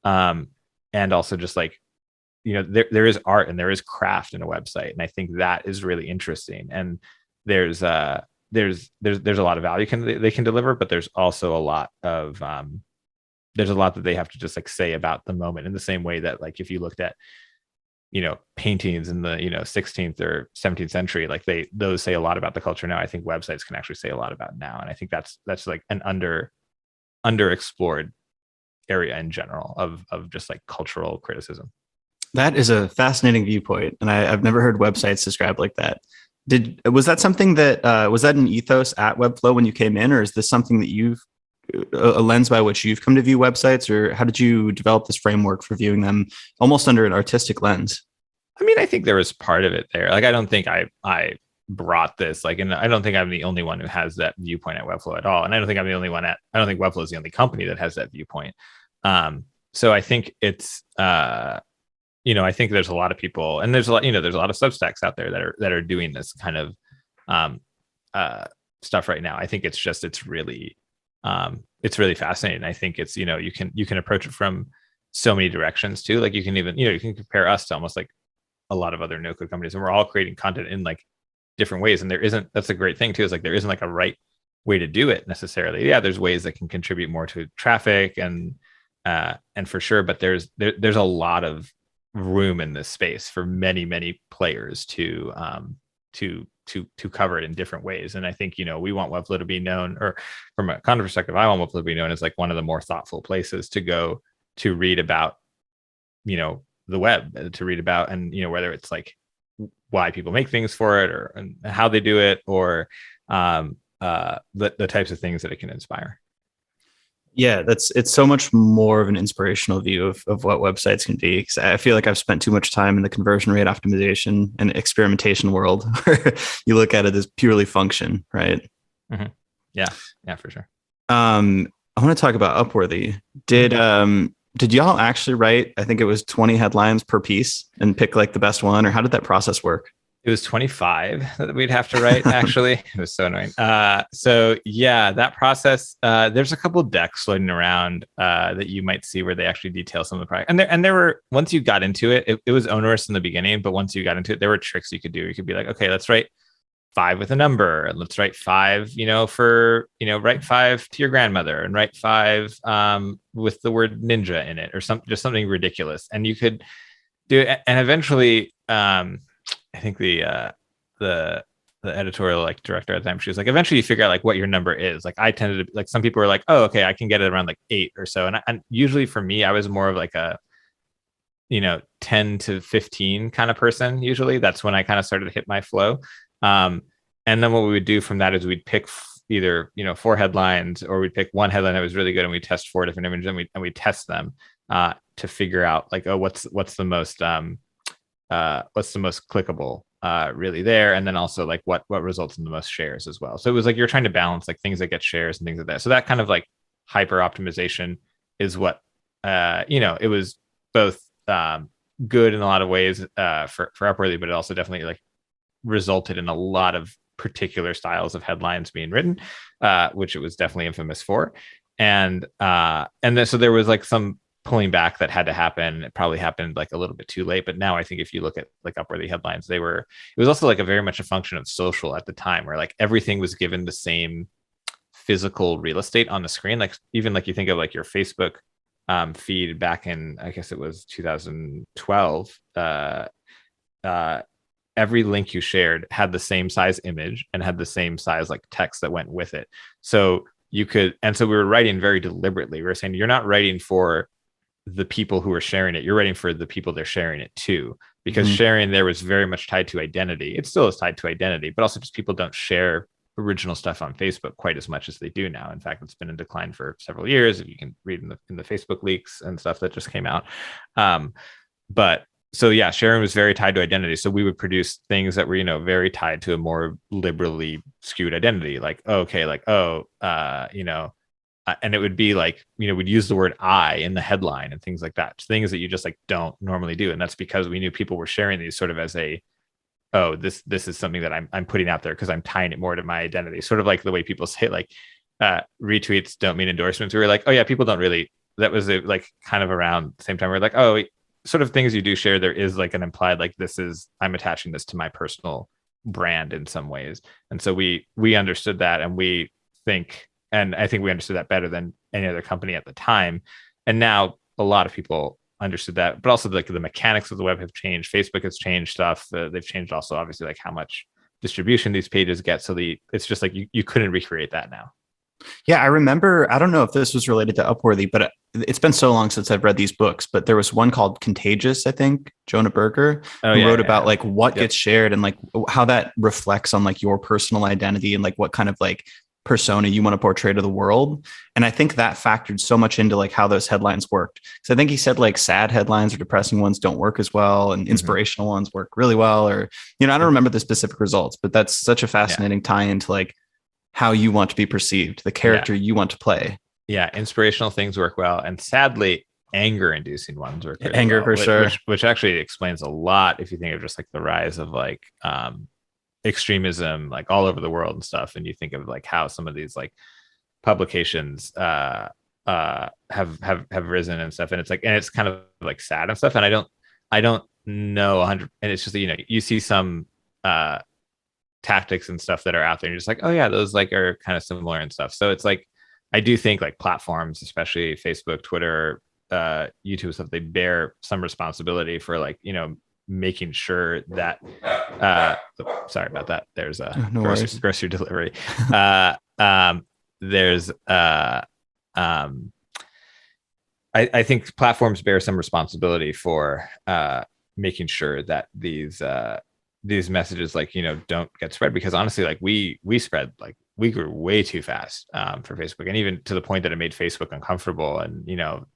and also just like there is art and there is craft in a website, and I think that is really interesting. And there's a lot of value they can deliver, but there's also a lot of there's a lot that they have to just like say about the moment, in the same way that like if you looked at paintings in the 16th or 17th century, like those say a lot about the culture now. I think websites can actually say a lot about now, and I think that's like an underexplored area in general of just like cultural criticism. That is a fascinating viewpoint, and I've never heard websites described like that. Was that something that was that an ethos at Webflow when you came in, or is this something that you've a lens by which you've come to view websites, or how did you develop this framework for viewing them almost under an artistic lens? I mean, I think there was part of it there. Like, I don't think I brought this, like, and I don't think I'm the only one who has that viewpoint at Webflow at all. And I don't think I'm the only one I don't think Webflow is the only company that has that viewpoint. So I think it's, I think there's a lot of people, and there's a lot, there's a lot of Substacks out there that are doing this kind of stuff right now. I think it's really fascinating. I think it's, you can approach it from so many directions too. Like you can even, you can compare us to almost like a lot of other no code companies, and we're all creating content in like different ways. And that's a great thing too, is like there isn't like a right way to do it necessarily. Yeah, there's ways that can contribute more to traffic and for sure, but there's a lot of room in this space for many players to cover it in different ways. And I think, we want Webflow to be known, or from a content perspective, I want Webflow to be known as like one of the more thoughtful places to go to read about, the web, to read about, and, whether it's like why people make things for it, and how they do it, or the types of things that it can inspire. Yeah, it's so much more of an inspirational view of what websites can be. 'Cause I feel like I've spent too much time in the conversion rate optimization and experimentation world where you look at it as purely function, right? Mm-hmm. Yeah, for sure. I want to talk about Upworthy. Did y'all actually write, I think it was 20 headlines per piece and pick like the best one, or how did that process work? It was 25 that we'd have to write, actually. It was so annoying. So yeah, that process, there's a couple decks floating around that you might see where they actually detail some of the product. And there were, once you got into it, it was onerous in the beginning, but once you got into it, there were tricks you could do. You could be like, okay, let's write 5 with a number, and let's write 5, write 5 to your grandmother, and write 5 with the word ninja in it, or just something ridiculous. And you could do it. And eventually, I think the editorial like director at the time, she was like, eventually you figure out like what your number is. Like I tended to, like, some people were like, oh, okay, I can get it around like 8 or so. And usually for me, I was more of like a 10 to 15 kind of person. Usually that's when I kind of started to hit my flow. And then what we would do from that is we'd pick either 4 headlines, or we'd pick one headline that was really good, and we test 4 different images, and we test them to figure out like, oh, what's the most clickable really there, and then also like what results in the most shares as well. So it was like you're trying to balance like things that get shares and things like that. So that kind of like hyper optimization is what it was both good in a lot of ways for Upworthy, but it also definitely like resulted in a lot of particular styles of headlines being written, which it was definitely infamous for. And then so there was like some pulling back that had to happen. It probably happened like a little bit too late, but now I think if you look at like Upworthy headlines, it was also like a very much a function of social at the time, where like everything was given the same physical real estate on the screen. Like even like you think of like your Facebook feed back in, I guess it was 2012, every link you shared had the same size image and had the same size like text that went with it. So we were writing very deliberately. We were saying, you're not writing for the people who are sharing it, you're writing for the people they're sharing it to, because sharing there was very much tied to identity. It still is tied to identity, but also just people don't share original stuff on Facebook quite as much as they do now. In fact, it's been in decline for several years, if you can read in the Facebook leaks and stuff that just came out. But so yeah, sharing was very tied to identity. So we would produce things that were, very tied to a more liberally skewed identity. Like, and it would be like, we'd use the word I in the headline and things like that. Things that you just like don't normally do. And that's because we knew people were sharing these sort of as this is something that I'm putting out there because I'm tying it more to my identity. Sort of like the way people say like retweets don't mean endorsements. We were like, oh yeah, people don't really, that was like kind of around the same time. We're like, oh, sort of things you do share, there is like an implied, like I'm attaching this to my personal brand in some ways. And so we understood that, and I think we understood that better than any other company at the time. And now a lot of people understood that, but also like the mechanics of the web have changed. Facebook has changed stuff. They've changed also obviously like how much distribution these pages get. So it's just like you couldn't recreate that now. Yeah, I remember, I don't know if this was related to Upworthy, but it's been so long since I've read these books, but there was one called Contagious, I think, Jonah Berger, who wrote about like what gets shared and like how that reflects on like your personal identity and like what kind of like persona you want to portray to the world. And I think that factored so much into like how those headlines worked. So I think he said like sad headlines or depressing ones don't work as well, and inspirational ones work really well. Or, I don't remember the specific results, but that's such a fascinating tie into like how you want to be perceived, the character you want to play. Yeah, inspirational things work well, and sadly, anger-inducing ones work really anger well, for sure, which actually explains a lot if you think of just like the rise of like extremism like all over the world and stuff, and you think of like how some of these like publications have risen and stuff, and it's like, and it's kind of like sad and stuff, and I don't know 100, and it's just you see some tactics and stuff that are out there, and you're just like, oh yeah, those like are kind of similar and stuff. So it's like, I do think like platforms, especially Facebook, Twitter, YouTube stuff, they bear some responsibility for like, making sure that sorry about that. There's a grocery delivery. There's I think platforms bear some responsibility for making sure that these messages like don't get spread, because honestly like we spread like we grew way too fast for Facebook, and even to the point that it made Facebook uncomfortable. And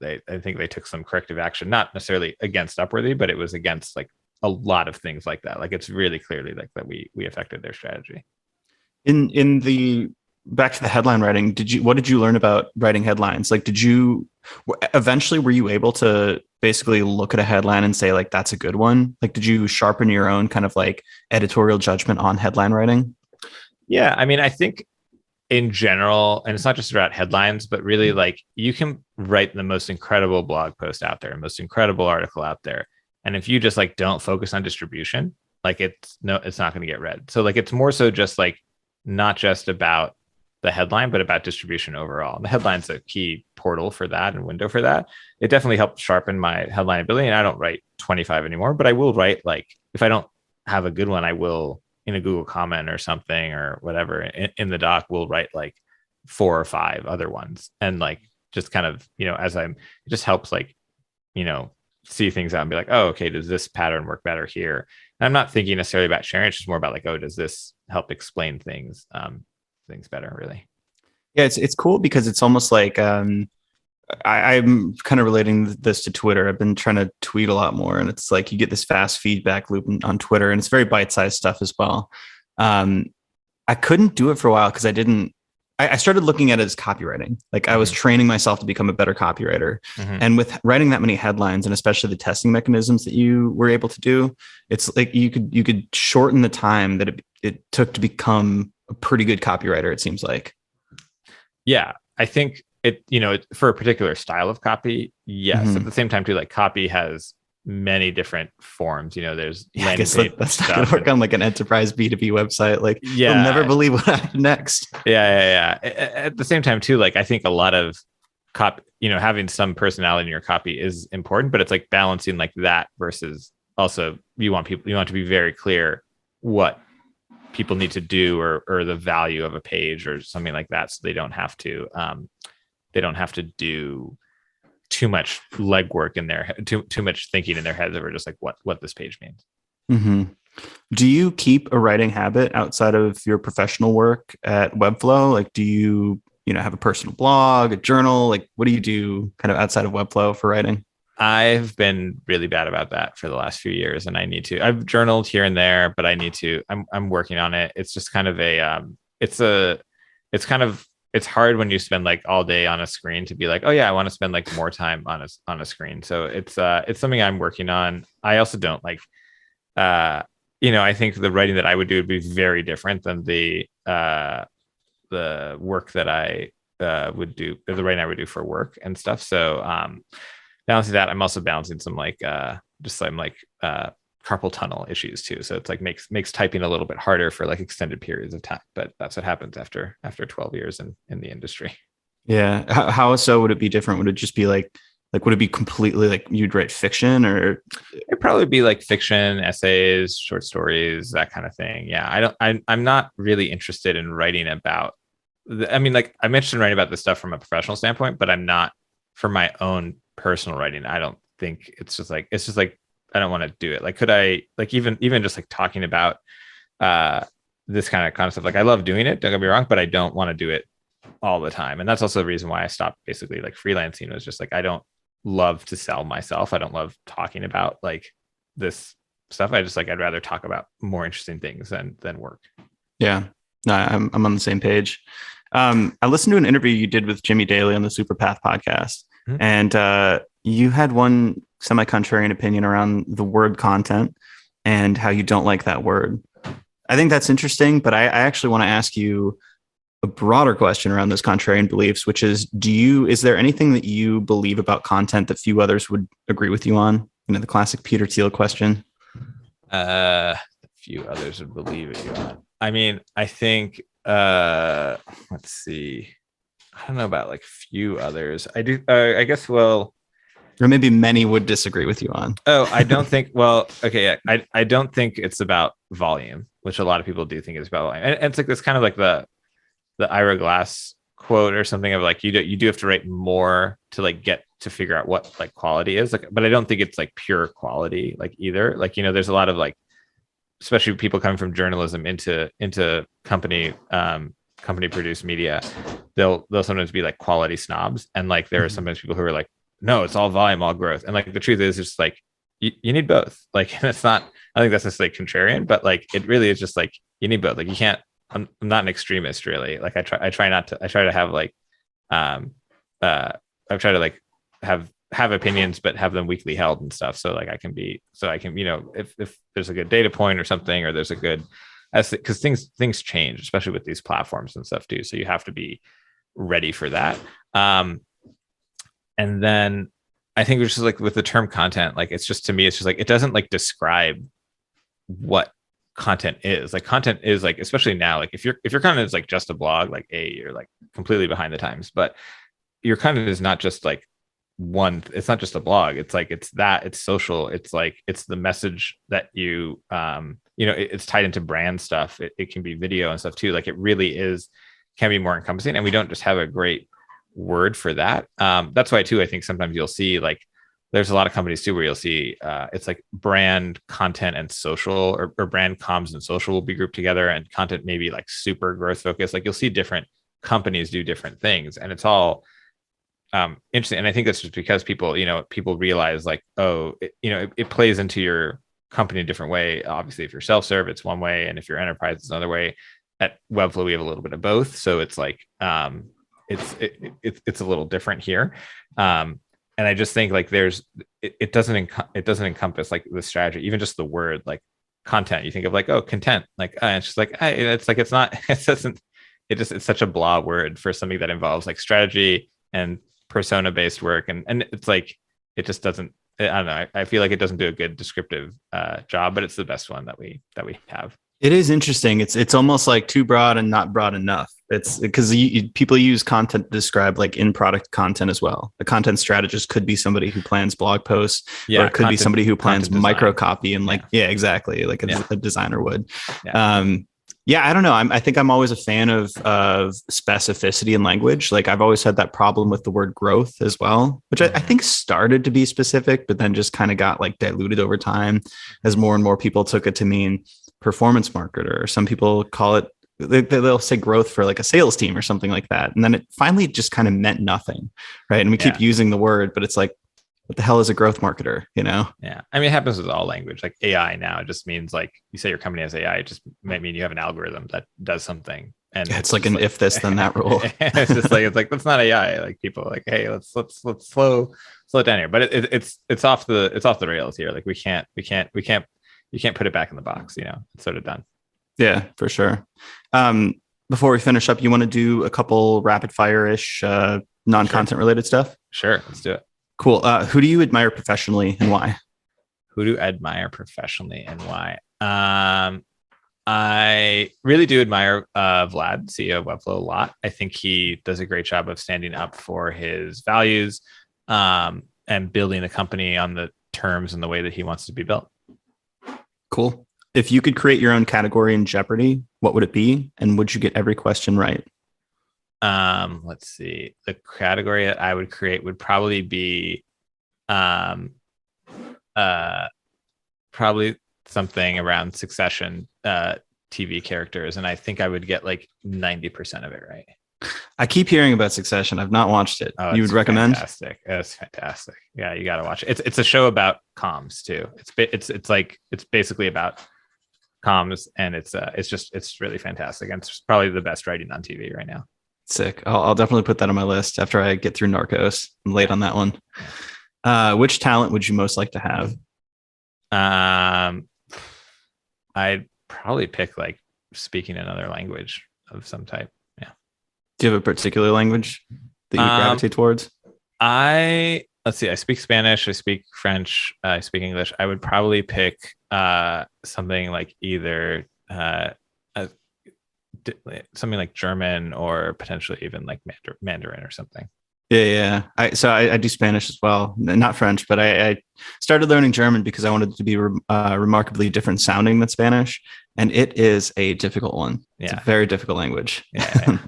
I think they took some corrective action, not necessarily against Upworthy, but it was against like a lot of things like that. Like it's really clearly like that we affected their strategy. In the back to the headline writing, what did you learn about writing headlines? Like, eventually were you able to basically look at a headline and say like that's a good one? Like, did you sharpen your own kind of like editorial judgment on headline writing? Yeah, I mean, I think in general, and it's not just about headlines, but really like you can write the most incredible blog post out there, most incredible article out there, and if you just like don't focus on distribution, like it's not going to get read. So like it's more so just like not just about the headline, but about distribution overall. The headline's a key portal for that and window for that. It definitely helped sharpen my headline ability. And I don't write 25 anymore, but I will write, like, if I don't have a good one, I will in a Google comment or something or whatever in the doc, we'll write like 4 or 5 other ones. And like, just kind of, it just helps like, see things out and be like, oh, okay, does this pattern work better here? And I'm not thinking necessarily about sharing. It's just more about like, oh, does this help explain things better, really? Yeah, it's cool because it's almost like I'm kind of relating this to Twitter. I've been trying to tweet a lot more, and it's like you get this fast feedback loop on Twitter, and it's very bite-sized stuff as well. I couldn't do it for a while because I started looking at it as copywriting. Like I was training myself to become a better copywriter. And with writing that many headlines, and especially the testing mechanisms that you were able to do, it's like you could shorten the time that it took to become a pretty good copywriter, it seems like. Yeah, I think for a particular style of copy, yes. At the same time too, like copy has many different forms. There's I guess that's not gonna work on like an enterprise B2B website. Like, you'll never believe what happened next. Yeah. At the same time too, like I think a lot of copy, having some personality in your copy is important, but it's like balancing like that versus also you want to be very clear what people need to do or the value of a page or something like that, so they don't have to do too much legwork in their too much thinking in their heads over just like what this page means. Do you keep a writing habit outside of your professional work at Webflow? Like, do you have a personal blog, a journal? Like, what do you do kind of outside of Webflow for writing? I've been really bad about that for the last few years, and I've journaled here and there, but I'm working on it. It's just kind of it's hard when you spend like all day on a screen to be like, oh yeah, I want to spend like more time on a screen. So it's something I'm working on. I also don't like, I think the writing that I would do would be very different than the work that I would do, the writing I would do for work and stuff. So balancing that, I'm also balancing some like carpal tunnel issues too. So it's like makes typing a little bit harder for like extended periods of time, but that's what happens after 12 years in the industry. Yeah. How so would it be different? Would it just be like would it be completely like you'd write fiction, or? It'd probably be like fiction, essays, short stories, that kind of thing. Yeah. I'm not really interested in writing about, I'm interested in writing about this stuff from a professional standpoint, but I'm not for my own personal writing. I don't think it's just like I don't want to do it. Like, could I, like, even just like talking about this kind of concept, like I love doing it, don't get me wrong, but I don't want to do it all the time. And that's also the reason why I stopped basically like freelancing, was just like, I don't love to sell myself. I don't love talking about like this stuff. I'd rather talk about more interesting things than work. Yeah, no, I'm on the same page. I listened to an interview you did with Jimmy Daly on the Superpath podcast, and you had one semi-contrarian opinion around the word content and how you don't like that word. I think that's interesting, but I actually want to ask you a broader question around those contrarian beliefs, which is, is there anything that you believe about content that few others would agree with you on? The classic Peter Thiel question. Few others would believe it you on. I mean, I think, let's see. I don't know about like few others. I do. I guess, well, or maybe many would disagree with you on. Oh, I don't think, well, okay. Yeah, I don't think it's about volume, which a lot of people do think it's about volume. And it's like this kind of like the Ira Glass quote or something of like, you do have to write more to like get to figure out what like quality is, like, but I don't think it's like pure quality, like either. Like, there's a lot of like, especially people coming from journalism into company company produced media, they'll sometimes be like quality snobs, and like there are sometimes people who are like, no, it's all volume, all growth, and like the truth is it's like you need both. Like, and it's not, I think that's necessarily contrarian, but like it really is just like you need both. Like you can't. I'm not an extremist really. Like I try to have like I try to like have opinions but have them weakly held and stuff, so like I can if there's a good data point or something, or there's a good, because things change, especially with these platforms and stuff too, so you have to be ready for that. And then I think it's just like with the term content, like it's just, to me it's just like it doesn't like describe what content is. Like content is like, especially now, like if your content is like just a blog, like you're like completely behind the times. But your content is not just like it's not just a blog, it's like it's social, it's like it's the message that you it's tied into brand stuff, it can be video and stuff too. Like it really can be more encompassing, and we don't just have a great word for that. That's why too I think sometimes you'll see like there's a lot of companies too where you'll see it's like brand, content, and social, or brand, comms, and social will be grouped together, and content maybe like super growth focused. Like you'll see different companies do different things, and it's all interesting. And I think that's just because people realize like, oh, it plays into your company a different way. Obviously, if you're self-serve, it's one way, and if you're enterprise, it's another way. At Webflow, we have a little bit of both, so it's like it's a little different here. And I just think like it doesn't encompass like the strategy, even just the word like content. You think of like, oh, content, like it's just like it's like it's not it's such a blah word for something that involves like strategy and persona based work, and it's like it just doesn't, I don't know, I feel like it doesn't do a good descriptive job, but it's the best one that we have. It is interesting. It's almost like too broad and not broad enough. It's because people use content to describe like in product content as well. A content strategist could be somebody who plans blog posts, or it could be somebody who plans micro copy and like, exactly, like a designer would. I don't know. I think I'm always a fan of specificity in language. Like I've always had that problem with the word growth as well, which I think started to be specific, but then just kind of got like diluted over time as more and more people took it to mean performance marketer, or some people call it, they'll say growth for like a sales team or something like that. And then it finally just kind of meant nothing. Right. And we keep using the word, but it's like, what the hell is a growth marketer? Yeah. I mean, it happens with all language. Like AI now, it just means like you say your company has AI, it just might mean you have an algorithm that does something. And it's like an if this, then that rule. It's just like, it's like, that's not AI. Like people are like, hey, let's slow it down here. But it's off the rails here. Like you can't put it back in the box, it's sort of done. Yeah, for sure. Before we finish up, you want to do a couple rapid fire-ish non-content related stuff? Sure. Let's do it. Cool. Who do you admire professionally and why? Who do I admire professionally and why? I really do admire Vlad, CEO of Webflow, a lot. I think he does a great job of standing up for his values and building the company on the terms and the way that he wants to be built. Cool. If you could create your own category in Jeopardy, what would it be? And would you get every question right? Let's see. The category that I would create would probably be probably something around Succession TV characters, and I think I would get like 90% of it right. I keep hearing about Succession. I've not watched it. You would recommend? Fantastic. It's fantastic. Yeah, you got to watch it. It's a show about comms too. It's basically about comms, and it's really fantastic, and it's probably the best writing on TV right now. Sick. I'll definitely put that on my list after I get through Narcos. I'm late on that one. Which talent would you most like to have? I'd probably pick like speaking another language of some type. Yeah. Do you have a particular language that you gravitate towards? Let's see. I speak Spanish. I speak French. I speak English. I would probably pick something like either something like German, or potentially even like Mandarin or something. Yeah. I do Spanish as well, not French, but I started learning German because I wanted it to be remarkably different sounding than Spanish, and it is a difficult one. It's a very difficult language. Yeah.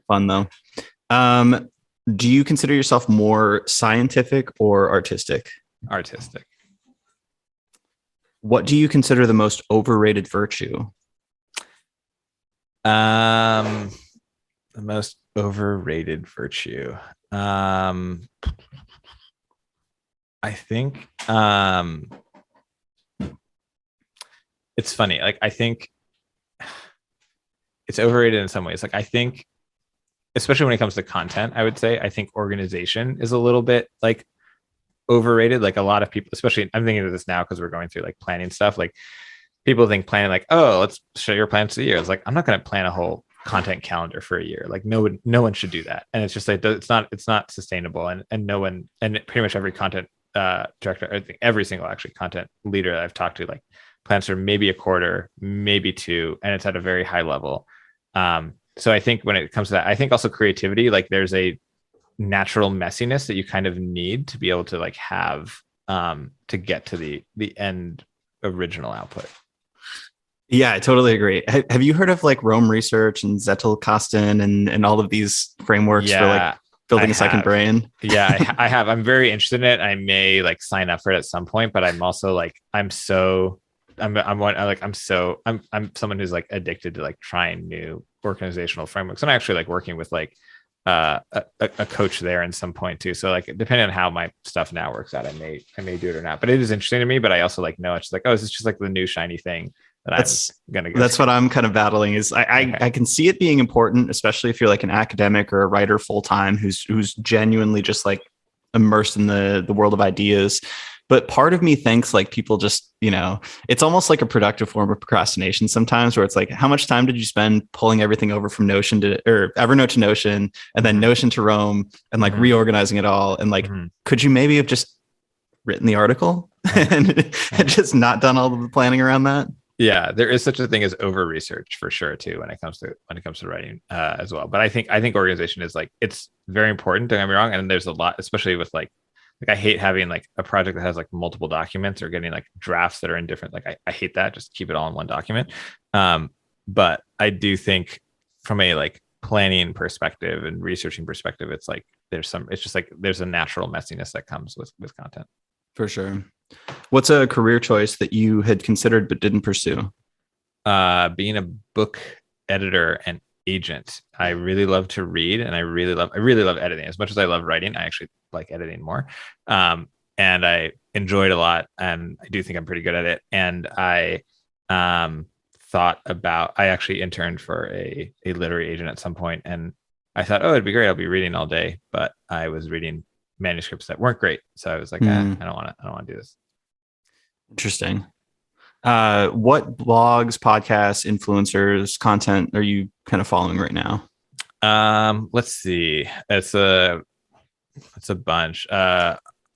Fun though. Do you consider yourself more scientific or artistic? Artistic. What do you consider the most overrated virtue? The most overrated virtue. I think it's funny. Like, I think it's overrated in some ways. Like, I think, especially when it comes to content, I would say, I think organization is a little bit like overrated. Like, a lot of people, especially, I'm thinking of this now because we're going through like planning stuff. Like, people think planning, like, oh, let's show your plans for the year. It's like, I'm not going to plan a whole content calendar for a year. Like, no one should do that. And it's just like, it's not sustainable. And no one, and pretty much every content director, I think every single actually content leader that I've talked to, like, plans for maybe a quarter, maybe two, and it's at a very high level. So I think when it comes to that, I think also creativity, like, there's a natural messiness that you kind of need to be able to like have to get to the end original output. Yeah, I totally agree. Have you heard of like Rome Research and Zettelkasten and all of these frameworks for like building a second brain? Yeah, I have. I'm very interested in it. I may like sign up for it at some point, but I'm also like, I'm someone who's like addicted to like trying new organizational frameworks. And I actually like working with like a coach there in some point too. So like, depending on how my stuff now works out, I may do it or not, but it is interesting to me. But I also like, no, it's like, oh, this is just like the new shiny thing that that's what I'm kind of battling is I can see it being important, especially if you're like an academic or a writer full-time who's genuinely just like immersed in the world of ideas. But part of me thinks like people just, it's almost like a productive form of procrastination sometimes, where it's like, how much time did you spend pulling everything over from Notion or Evernote to Notion and then Notion to Rome and like reorganizing it all? And like, could you maybe have just written the article and just not done all of the planning around that? Yeah, there is such a thing as over research for sure too when it comes to writing as well. But I think organization is like, it's very important. Don't get me wrong, and there's a lot, especially with like I hate having like a project that has like multiple documents or getting like drafts that are in different. Like I hate that. Just keep it all in one document. But I do think from a like planning perspective and researching perspective, it's like it's just like there's a natural messiness that comes with content. For sure. What's a career choice that you had considered but didn't pursue? Being a book editor and agent. I really love to read, and I really love editing. As much as I love writing, I actually like editing more. And I enjoy it a lot, and I do think I'm pretty good at it. And I I actually interned for a literary agent at some point, and I thought, oh, it'd be great. I'll be reading all day, but I was reading manuscripts that weren't great. So I was like, I don't want to do this. Interesting. What blogs, podcasts, influencers, content are you kind of following right now? Let's see. It's a bunch.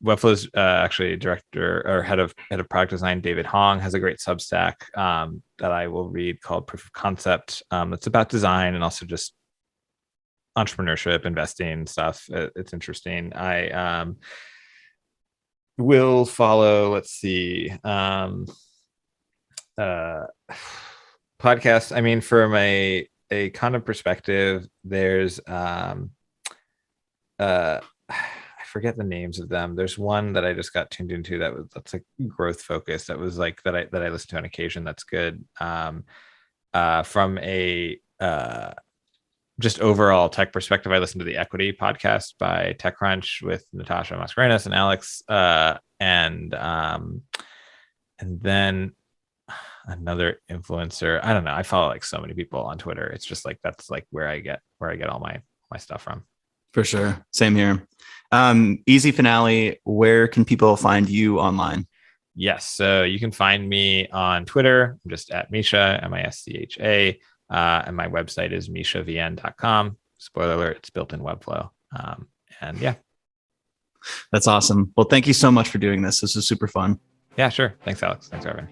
Webflow's actually director or head of product design, David Hong, has a great Substack that I will read called Proof of Concept. It's about design and also just entrepreneurship, investing stuff. It's interesting. I will follow, let's see, podcasts. I mean, from a content perspective, there's I forget the names of them. There's one that I just got tuned into that's like growth focused. That was like that I listen to on occasion. That's good. From a just overall tech perspective, I listen to the Equity podcast by TechCrunch with Natasha Mascarenas and Alex, and then another influencer. I don't know. I follow like so many people on Twitter. It's just like that's like where I get all my stuff from. For sure. Same here. Easy finale. Where can people find you online? Yes. So you can find me on Twitter. I'm just at Mischa, Mischa. And my website is mischavn.com. Spoiler alert, it's built in Webflow. And yeah. That's awesome. Well, thank you so much for doing this. This was super fun. Yeah, sure. Thanks, Alex. Thanks, Arvin.